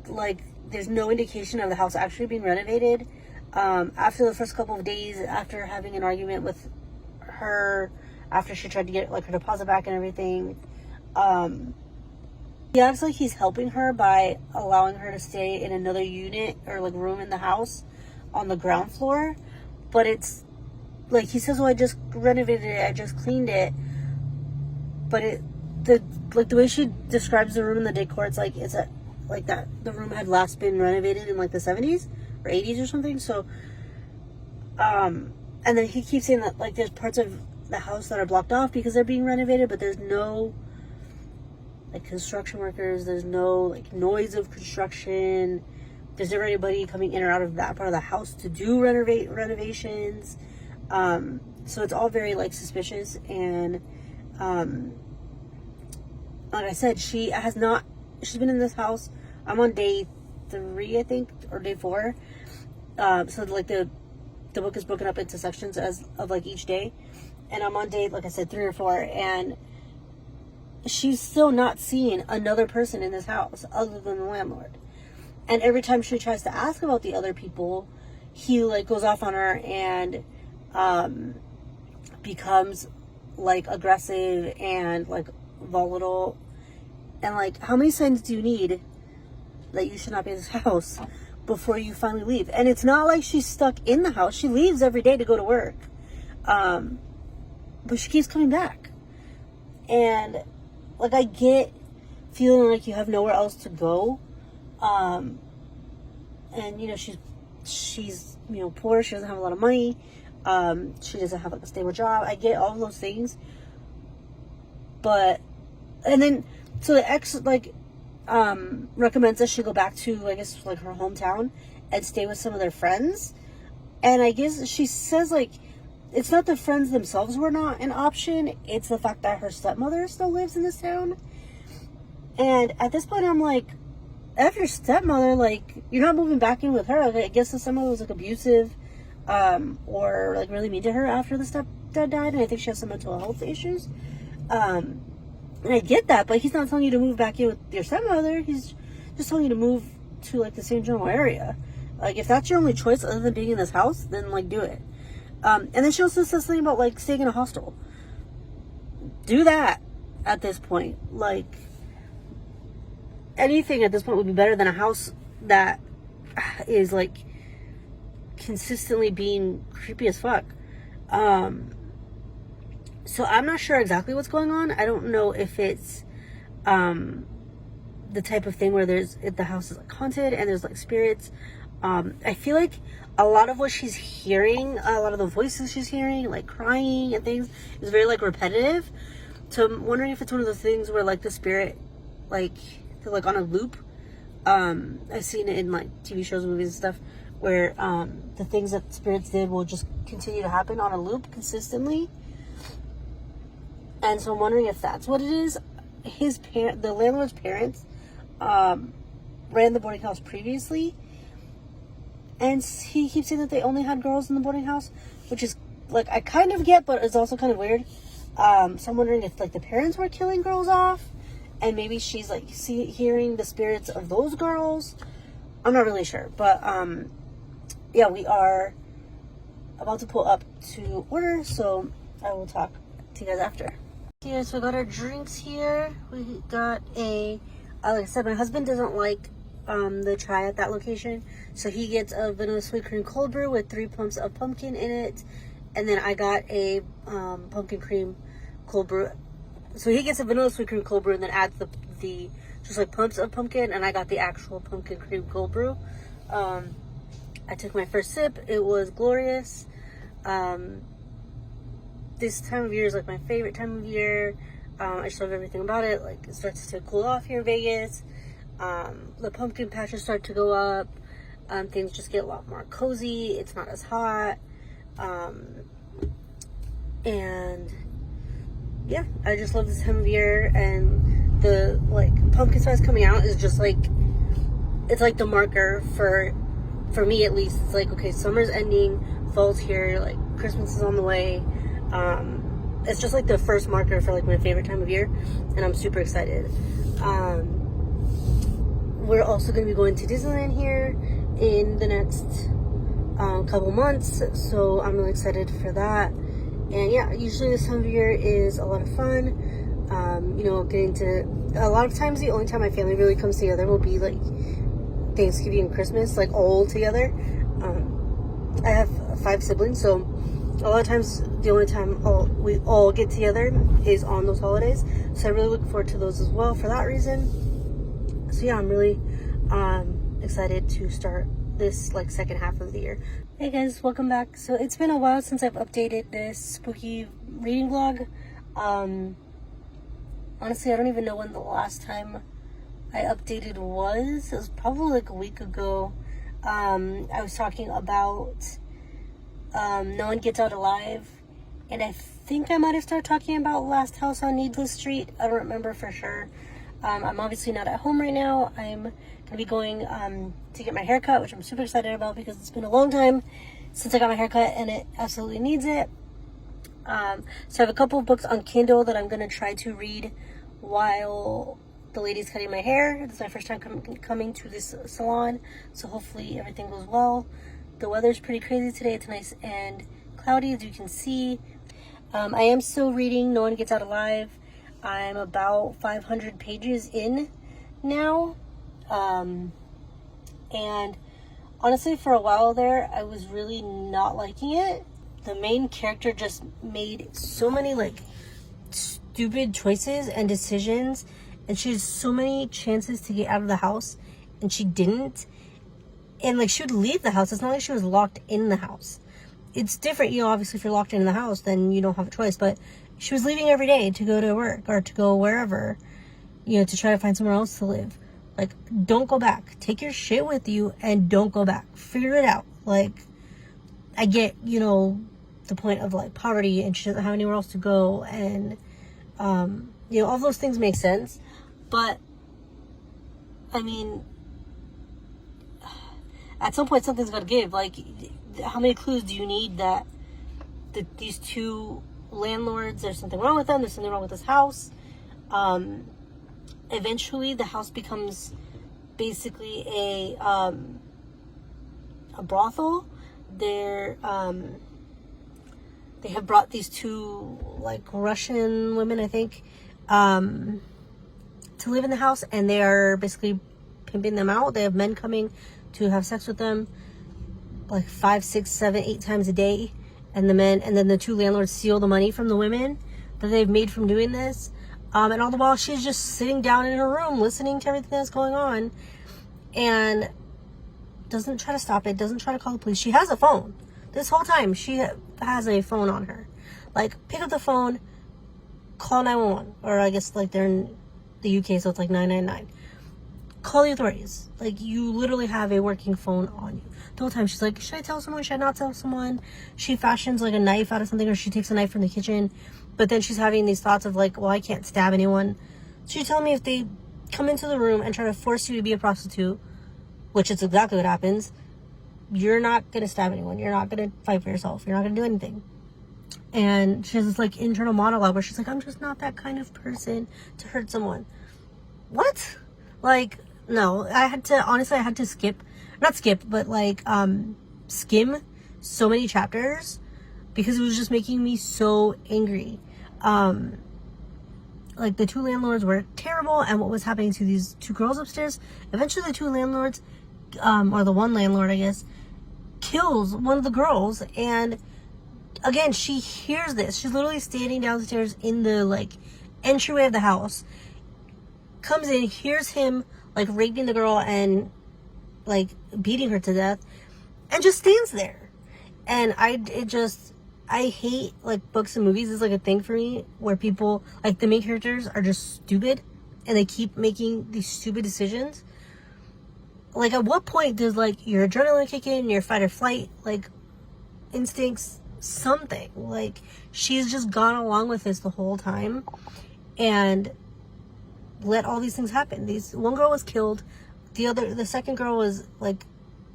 like there's no indication of the house actually being renovated. After the first couple of days, after having an argument with her, after she tried to get like her deposit back and everything, he acts like he's helping her by allowing her to stay in another unit or like room in the house on the ground floor. But it's like he says, well, I just renovated it, I just cleaned it. But the way she describes the room in the decor, it's like that the room had last been renovated in like the 70s or 80s or something. So and then he keeps saying that like there's parts of the house that are blocked off because they're being renovated, but there's no like construction workers, there's no like noise of construction, there's never anybody coming in or out of that part of the house to do renovations. So it's all very like suspicious. And like I said, she's been in this house. I'm on day 3, I think, or day 4. So like the book is broken up into sections as of like each day, and I'm on day, like I said, 3 or 4, and she's still not seeing another person in this house other than the landlord. And every time she tries to ask about the other people, he like goes off on her and becomes like aggressive and like volatile. And like, how many signs do you need that you should not be in this house before you finally leave? And it's not like she's stuck in the house. She leaves every day to go to work, but she keeps coming back. And like, I get feeling like you have nowhere else to go. And you know, she's you know, poor. She doesn't have a lot of money. She doesn't have like a stable job. I get all of those things. But, and then, so the ex like recommends that she go back to, I guess, like her hometown and stay with some of their friends. And I guess she says like it's not the friends themselves were not an option, it's the fact that her stepmother still lives in this town. And at this point I'm like, F your stepmother, like you're not moving back in with her. Like, I guess the stepmother was like abusive or like really mean to her after the stepdad died, and I think she has some mental health issues. And I get that, but he's not telling you to move back in with your stepmother. He's just telling you to move to like the same general area. Like, if that's your only choice other than being in this house, then like do it. And then she also says something about like staying in a hostel. Do that at this point. Like, anything at this point would be better than a house that is like consistently being creepy as fuck. So I'm not sure exactly what's going on. I don't know if it's the type of thing where the house is like haunted and there's like spirits. I feel like a lot of what she's hearing, a lot of the voices she's hearing, like crying and things, is very like repetitive. So I'm wondering if it's one of those things where like the spirit, like they're like on a loop. I've seen it in like TV shows, movies and stuff, where the things that spirits did will just continue to happen on a loop consistently. And so I'm wondering if that's what it is. The landlord's parents ran the boarding house previously, and he keeps saying that they only had girls in the boarding house, which is like, I kind of get, but it's also kind of weird. So I'm wondering if like the parents were killing girls off, and maybe she's like hearing the spirits of those girls. I'm not really sure, but yeah, we are about to pull up to order, so I will talk see you guys after. Yeah, so I got our drinks here. We got a, like I said, my husband doesn't like the chai at that location, so he gets a vanilla sweet cream cold brew with 3 pumps of pumpkin in it, and then I got a pumpkin cream cold brew. So he gets a vanilla sweet cream cold brew and then adds the just like pumps of pumpkin, and I got the actual pumpkin cream cold brew. I took my first sip. It was glorious. This time of year is like my favorite time of year. I just love everything about it. Like, it starts to cool off here in Vegas. The pumpkin patches start to go up. Things just get a lot more cozy. It's not as hot. And yeah, I just love this time of year. And the like pumpkin spice coming out is just like, it's like the marker for me at least. It's like, okay, summer's ending, fall's here, like Christmas is on the way. It's just like the first marker for like my favorite time of year, and I'm super excited. We're also going to be going to Disneyland here in the next couple months, so I'm really excited for that. And yeah, usually this time of year is a lot of fun. You know, getting to, a lot of times the only time my family really comes together will be like Thanksgiving and Christmas, like all together. I have 5 siblings, so a lot of times the only time we all get together is on those holidays. So I really look forward to those as well for that reason. So yeah, I'm really excited to start this like second half of the year. Hey guys, welcome back. So it's been a while since I've updated this spooky reading vlog. Honestly, I don't even know when the last time I updated was. It was probably like a week ago. I was talking about No One Gets Out Alive, and I think I might have started talking about Last House on Needless Street. I don't remember for sure. I'm obviously not at home right now. I'm gonna be going to get my hair cut, which I'm super excited about because it's been a long time since I got my hair cut and it absolutely needs it. So I have a couple of books on Kindle that I'm gonna try to read while the lady's cutting my hair. This is my first time coming to this salon, so hopefully everything goes well. The weather's pretty crazy today. It's nice and cloudy, as you can see. I am still reading No One Gets Out Alive. I'm about 500 pages in now. And honestly, for a while there, I was really not liking it. The main character just made so many like stupid choices and decisions, and she had so many chances to get out of the house, and she didn't. And like, she would leave the house. It's not like she was locked in the house. It's different, you know, obviously if you're locked in the house, then you don't have a choice, but she was leaving every day to go to work or to go wherever, you know, to try to find somewhere else to live. Like, don't go back. Take your shit with you and don't go back. Figure it out. Like, I get, you know, the point of like poverty and she doesn't have anywhere else to go, and you know, all those things make sense, but I mean, at some point something's got to give. Like, how many clues do you need that these two landlords, there's something wrong with them, there's something wrong with this house? Eventually the house becomes basically a brothel. They have brought these two like Russian women, I think, to live in the house, and they are basically pimping them out. They have men coming to have sex with them like 5, 6, 7, 8 times a day, and then the two landlords steal the money from the women that they've made from doing this. And all the while she's just sitting down in her room listening to everything that's going on, and doesn't try to stop it, doesn't try to call the police. She has a phone. This whole time she has a phone on her. Like, pick up the phone, call 911, or I guess like they're in the UK, so it's like 999. Call the authorities. Like, you literally have a working phone on you. The whole time she's like, should I tell someone? Should I not tell someone? She fashions like a knife out of something, or she takes a knife from the kitchen. But then she's having these thoughts of like, well, I can't stab anyone. So you tell me, if they come into the room and try to force you to be a prostitute, which is exactly what happens, you're not going to stab anyone. You're not going to fight for yourself. You're not going to do anything. And she has this like internal monologue where she's like, I'm just not that kind of person to hurt someone. What? Like, no, I had to skim so many chapters because it was just making me so angry. like the two landlords were terrible and what was happening to these two girls upstairs. Eventually the two landlords, or the one landlord, I guess, kills one of the girls. And again, she hears this. She's literally standing downstairs in the like entryway of the house, comes in, hears him like raping the girl and like beating her to death, and just stands there. And I hate like books and movies. It's like a thing for me where people, like the main characters, are just stupid and they keep making these stupid decisions. Like, at what point does like your adrenaline kick in, your fight or flight like instincts, something? Like, she's just gone along with this the whole time and let all these things happen. One girl was killed, the second girl was like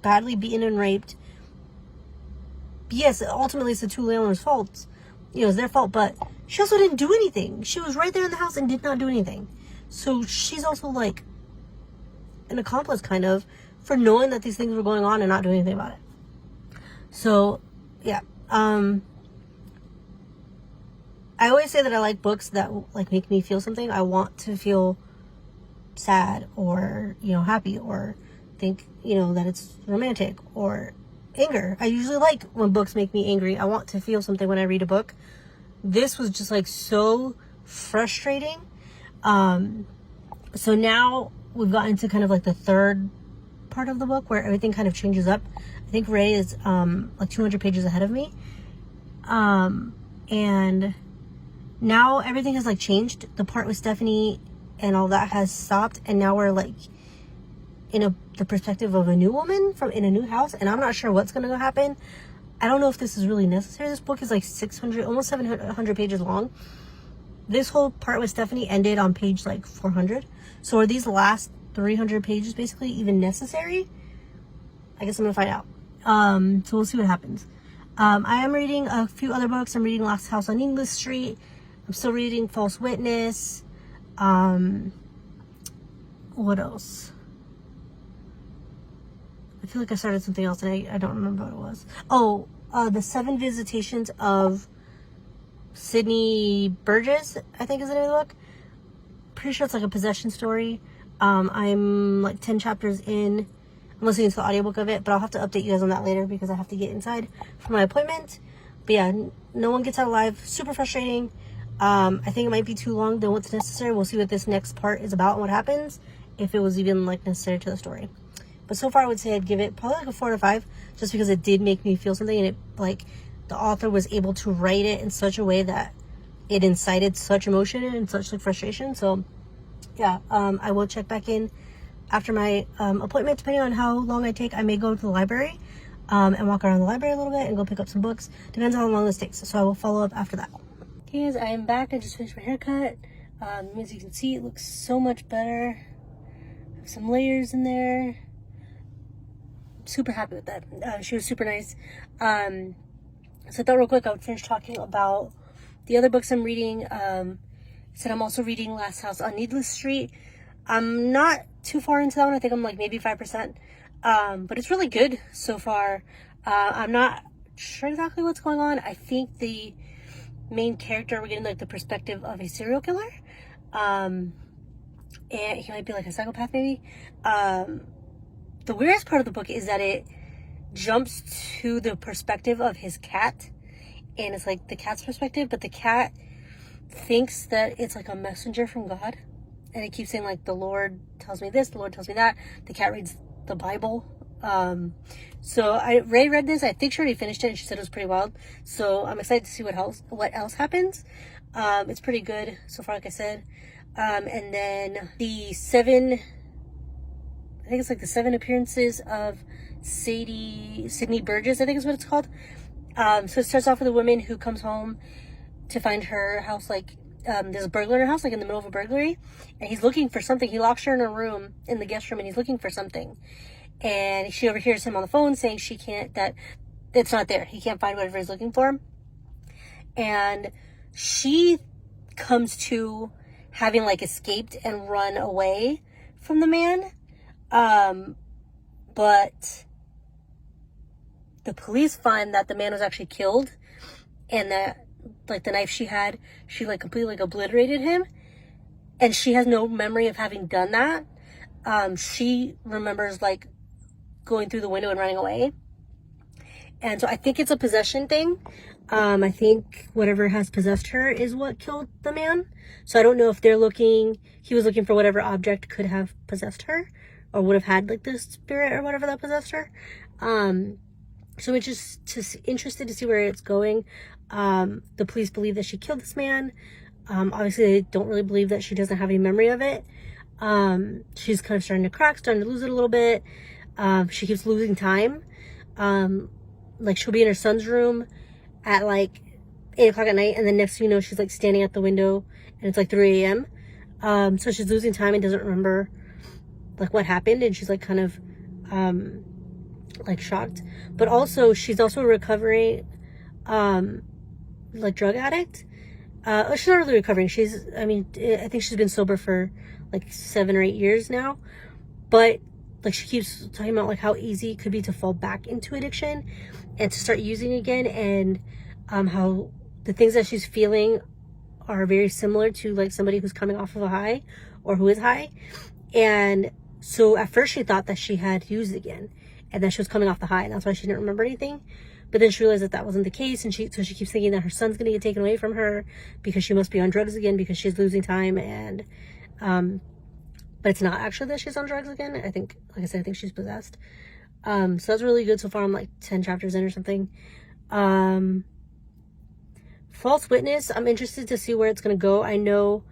badly beaten and raped. Yes, ultimately it's the two landlords' fault. You know, it's their fault, but she also didn't do anything. She was right there in the house and did not do anything. So she's also like an accomplice, kind of, for knowing that these things were going on and not doing anything about it. So, yeah. I always say that I like books that like make me feel something. I want to feel sad or, you know, happy, or think, you know, that it's romantic, or anger. I usually like when books make me angry. I want to feel something when I read a book. This was just like so frustrating. So now we've gotten to kind of like the third part of the book where everything kind of changes up. I think Ray is like 200 pages ahead of me. And now everything has like changed. The part with Stephanie and all that has stopped, and now we're like in the perspective of a new woman in a new house, and I'm not sure what's gonna happen. I don't know if this is really necessary. This book is like 600, almost 700 pages long. This whole part with Stephanie ended on page like 400. So are these last 300 pages basically even necessary? I guess I'm gonna find out. So we'll see what happens. I am reading a few other books. I'm reading Last House on English Street. I'm still reading False Witness. What else? I feel like I started something else and I don't remember what it was. Oh, The 7 Visitations of Sidney Burgess, I think is the name of the book. Pretty sure it's like a possession story. I'm like 10 chapters in. I'm listening to the audiobook of it, but I'll have to update you guys on that later because I have to get inside for my appointment. But yeah, no one gets out alive. Super frustrating. I think it might be too long than what's necessary. We'll see what this next part is about and what happens, if it was even like necessary to the story. But so far I would say I'd give it probably like a 4 out of 5, just because it did make me feel something, and it like the author was able to write it in such a way that it incited such emotion and such like frustration. So yeah, I will check back in after my appointment. Depending on how long I take, I may go to the library and walk around the library a little bit and go pick up some books. Depends on how long this takes. So I will follow up after that. Okay guys, I am back. I just finished my haircut. As you can see, it looks so much better. I have some layers in there. Super happy with that. She was super nice. So I thought real quick I would finish talking about the other books I'm reading. Said I'm also reading Last House on Needless Street. I'm not too far into that one. I think I'm like maybe 5%. But it's really good so far. I'm not sure exactly what's going on. I think the main character, we're getting like the perspective of a serial killer. And he might be like a psychopath maybe. The weirdest part of the book is that it jumps to the perspective of his cat, and it's like the cat's perspective, but the cat thinks that it's like a messenger from God, and it keeps saying like, the Lord tells me this, the Lord tells me that. The cat reads the Bible. So Ray read this. I think she already finished it, and she said it was pretty wild. So I'm excited to see what else happens. It's pretty good so far, like I said. And then the 7, I think it's like the 7 appearances of Sidney Burgess, I think is what it's called. So it starts off with a woman who comes home to find her house, like, there's a burglar in her house, like in the middle of a burglary, and he's looking for something. He locks her in a room, in the guest room, and he's looking for something. And she overhears him on the phone saying that it's not there. He can't find whatever he's looking for. And she comes to having like escaped and run away from the man. But the police find that the man was actually killed, and that like the knife she had, she like completely like obliterated him, and she has no memory of having done that. She remembers like going through the window and running away. And so I think it's a possession thing. I think whatever has possessed her is what killed the man. So I don't know if he was looking for whatever object could have possessed her, or would have had like the spirit or whatever that possessed her. So I'm just interested to see where it's going. The police believe that she killed this man. Obviously they don't really believe that she doesn't have any memory of it. She's kind of starting to crack, starting to lose it a little bit. She keeps losing time. Like she'll be in her son's room at like 8 o'clock at night, and then next thing you know, she's like standing at the window and it's like 3 a.m. So she's losing time and doesn't remember like what happened, and she's like kind of like shocked. But also she's also a recovering like drug addict. She's not really recovering. I think she's been sober for like 7 or 8 years now, but like she keeps talking about like how easy it could be to fall back into addiction and to start using again, and how the things that she's feeling are very similar to like somebody who's coming off of a high or who is high. And so at first she thought that she had used again and that she was coming off the high, and that's why she didn't remember anything. But then she realized that that wasn't the case, and so she keeps thinking that her son's gonna get taken away from her because she must be on drugs again because she's losing time. And but it's not actually that she's on drugs again. I think, like I said, I think she's possessed. So that's really good so far. I'm like 10 chapters in or something. False Witness, I'm interested to see where it's going to go. I know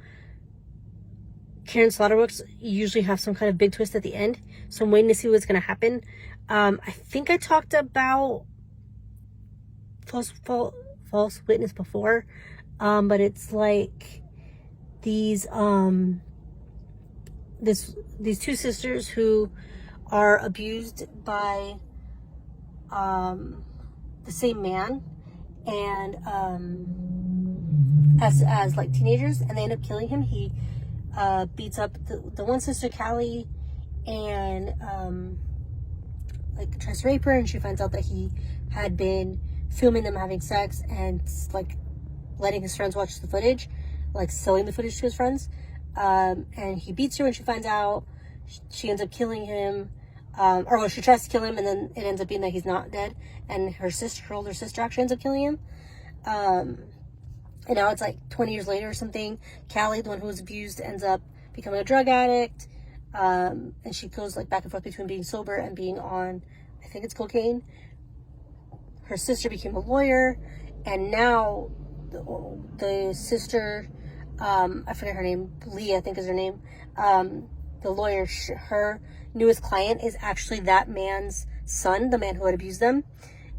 ɪḻsᴛᴏᴅ books usually have some kind of big twist at the end, so I'm waiting to see what's going to happen. I think I talked about False Witness before, but it's like these two sisters who are abused by the same man, and as like teenagers, and they end up killing him. He beats up the one sister, Callie, and like tries to rape her, and she finds out that he had been filming them having sex and like letting his friends watch the footage, like selling the footage to his friends. And he beats her when she finds out. She ends up killing him, or well, she tries to kill him, and then it ends up being that he's not dead, and her older sister actually ends up killing him. And now it's like 20 years later or something. Callie, the one who was abused, ends up becoming a drug addict, and she goes like back and forth between being sober and being on, I think it's cocaine. Her sister became a lawyer, and now the sister, I forget her name, Lee, I think is her name. The lawyer, her newest client is actually that man's son, the man who had abused them.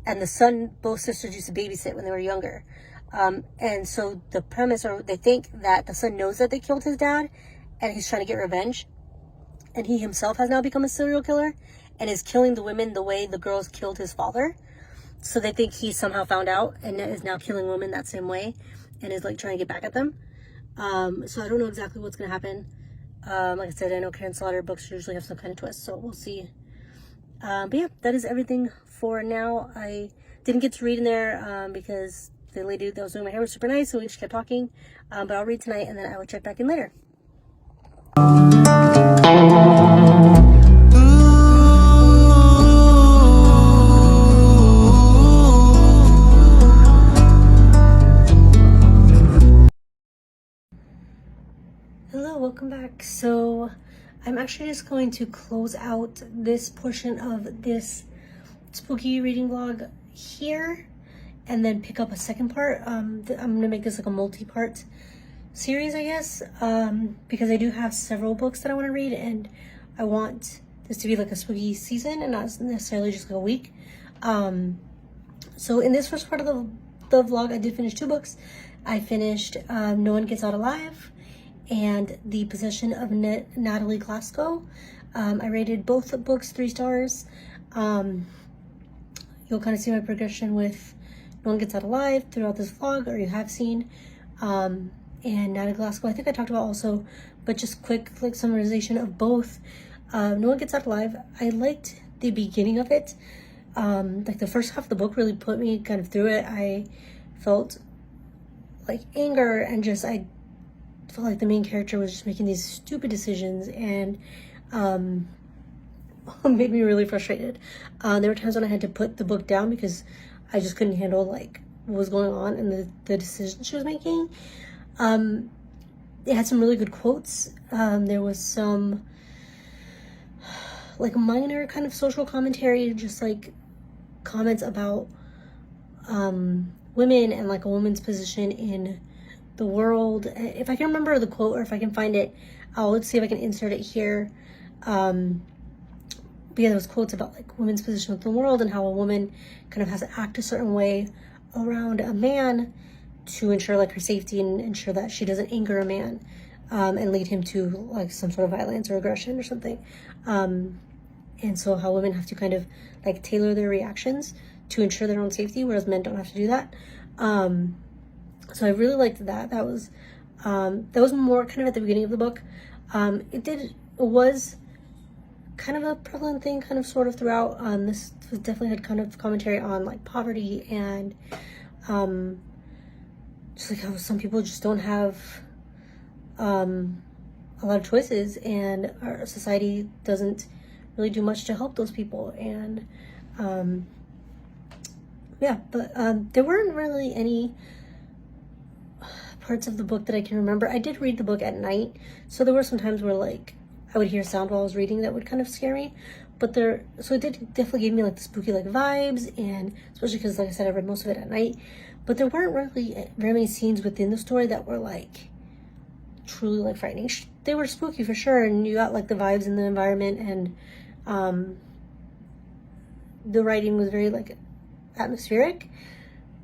And the son, both sisters used to babysit when they were younger. And so the premise, or they think that the son knows that they killed his dad and he's trying to get revenge. And he himself has now become a serial killer and is killing the women the way the girls killed his father. So they think he somehow found out and is now killing women that same way and is like trying to get back at them. So I don't know exactly what's going to happen. Like I said, I know ɪḻsᴛᴏᴅ books usually have some kind of twist, so we'll see. But yeah, that is everything for now. I didn't get to read in there because the lady that was doing my hair was super nice, so we just kept talking. But I'll read tonight, and then I will check back in later. Hello, welcome back. So I'm actually just going to close out this portion of this spooky reading vlog here and then pick up a second part. I'm gonna make this like a multi-part series, I guess, because I do have several books that I want to read, and I want this to be like a spooky season and not necessarily just like a week. So in this first part of the vlog, I did finish 2 books. I finished No One Gets Out Alive and The Possession of Natalie Glasgow. I rated both books 3 stars. You'll kind of see my progression with No One Gets Out Alive throughout this vlog, or you have seen. And Natalie Glasgow, I think I talked about also, but just quick like summarization of both. No One Gets Out Alive, I liked the beginning of it. Like the first half of the book really put me kind of through it. I felt like anger, and just I felt like the main character was just making these stupid decisions, and made me really frustrated. There were times when I had to put the book down because I just couldn't handle like what was going on and the decisions she was making. It had some really good quotes. There was some like minor kind of social commentary, just like comments about women and like a woman's position in the world. If I can remember the quote, or if I can find it, let's see if I can insert it here. But yeah, there was quotes about like women's position within the world and how a woman kind of has to act a certain way around a man to ensure like her safety and ensure that she doesn't anger a man and lead him to like some sort of violence or aggression or something. And so how women have to kind of like tailor their reactions to ensure their own safety, whereas men don't have to do that. So I really liked that. That was more kind of at the beginning of the book. It was kind of a prevalent thing, kind of sort of throughout. This definitely had kind of commentary on like poverty and just like how some people just don't have a lot of choices, and our society doesn't really do much to help those people. And there weren't really any parts of the book that I can remember. I did read the book at night, so there were some times where like I would hear sound while I was reading that would kind of scare me, so it did definitely give me like the spooky like vibes, and especially because like I said, I read most of it at night. But there weren't really very many scenes within the story that were like truly like frightening. They were spooky for sure, and you got like the vibes in the environment, and the writing was very like atmospheric,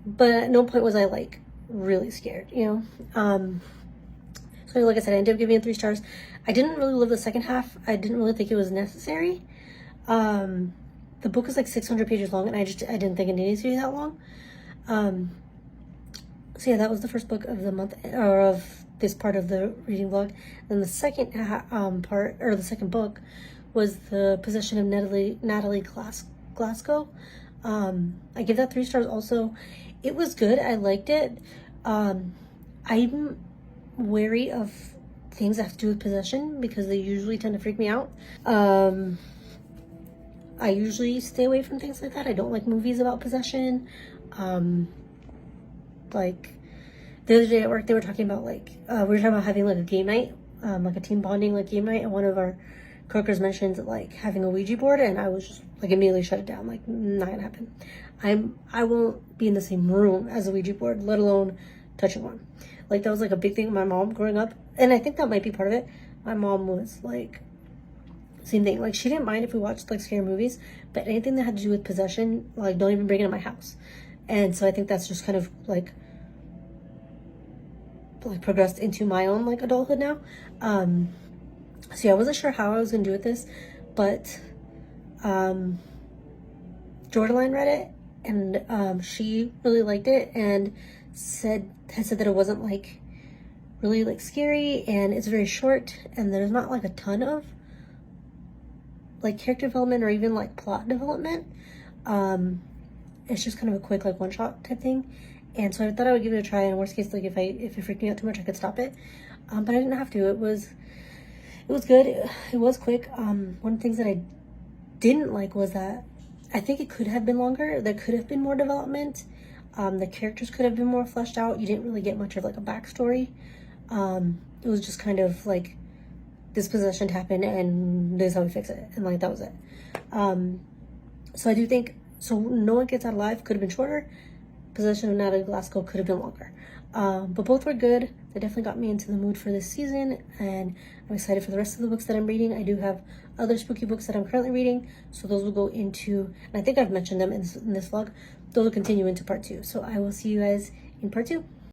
but at no point was I like really scared, you know. So like I said, I ended up giving it 3 stars. I didn't really love the second half. I didn't really think it was necessary. The book is like 600 pages long, and I didn't think it needed to be that long. So yeah, that was the first book of the month, or of this part of the reading vlog. Then the second part, or the second book, was The Possession of Natalie Glasgow. I give that 3 stars also. It was good. I liked it. I'm wary of things that have to do with possession because they usually tend to freak me out. I usually stay away from things like that. I don't like movies about possession. Like the other day at work, they were talking about like we were talking about having like a game night, like a team bonding like game night, and one of our coworkers mentioned like having a Ouija board, and I was just like immediately shut it down. Like, not gonna happen. I won't be in the same room as a Ouija board, let alone touching one. Like that was like a big thing with my mom growing up, and I think that might be part of it. My mom was like same thing. Like she didn't mind if we watched like scary movies, but anything that had to do with possession, like don't even bring it in my house. And so I think that's just kind of like progressed into my own like adulthood now. So yeah, I wasn't sure how I was gonna do with this, but Jordan read it, and she really liked it, and had said that it wasn't like really like scary, and it's very short, and there's not like a ton of like character development or even like plot development. It's just kind of a quick like one-shot type thing, and so I thought I would give it a try. In worst case, like if it freaked me out too much, I could stop it, but I didn't have to. It was good. It was quick. One of the things that I didn't like was that I think it could have been longer. There could have been more development. The characters could have been more fleshed out. You didn't really get much of like a backstory. It was just kind of like this possession happened and this is how we fix it, and like that was it. So I do think so. No One Gets Out Alive could have been shorter. Possession of Natalie Glasgow could have been longer. But both were good. They definitely got me into the mood for this season, and I'm excited for the rest of the books that I'm reading. I do have other spooky books that I'm currently reading, so those will go into, and I think I've mentioned them in this vlog, those will continue into part 2. So I will see you guys in part 2.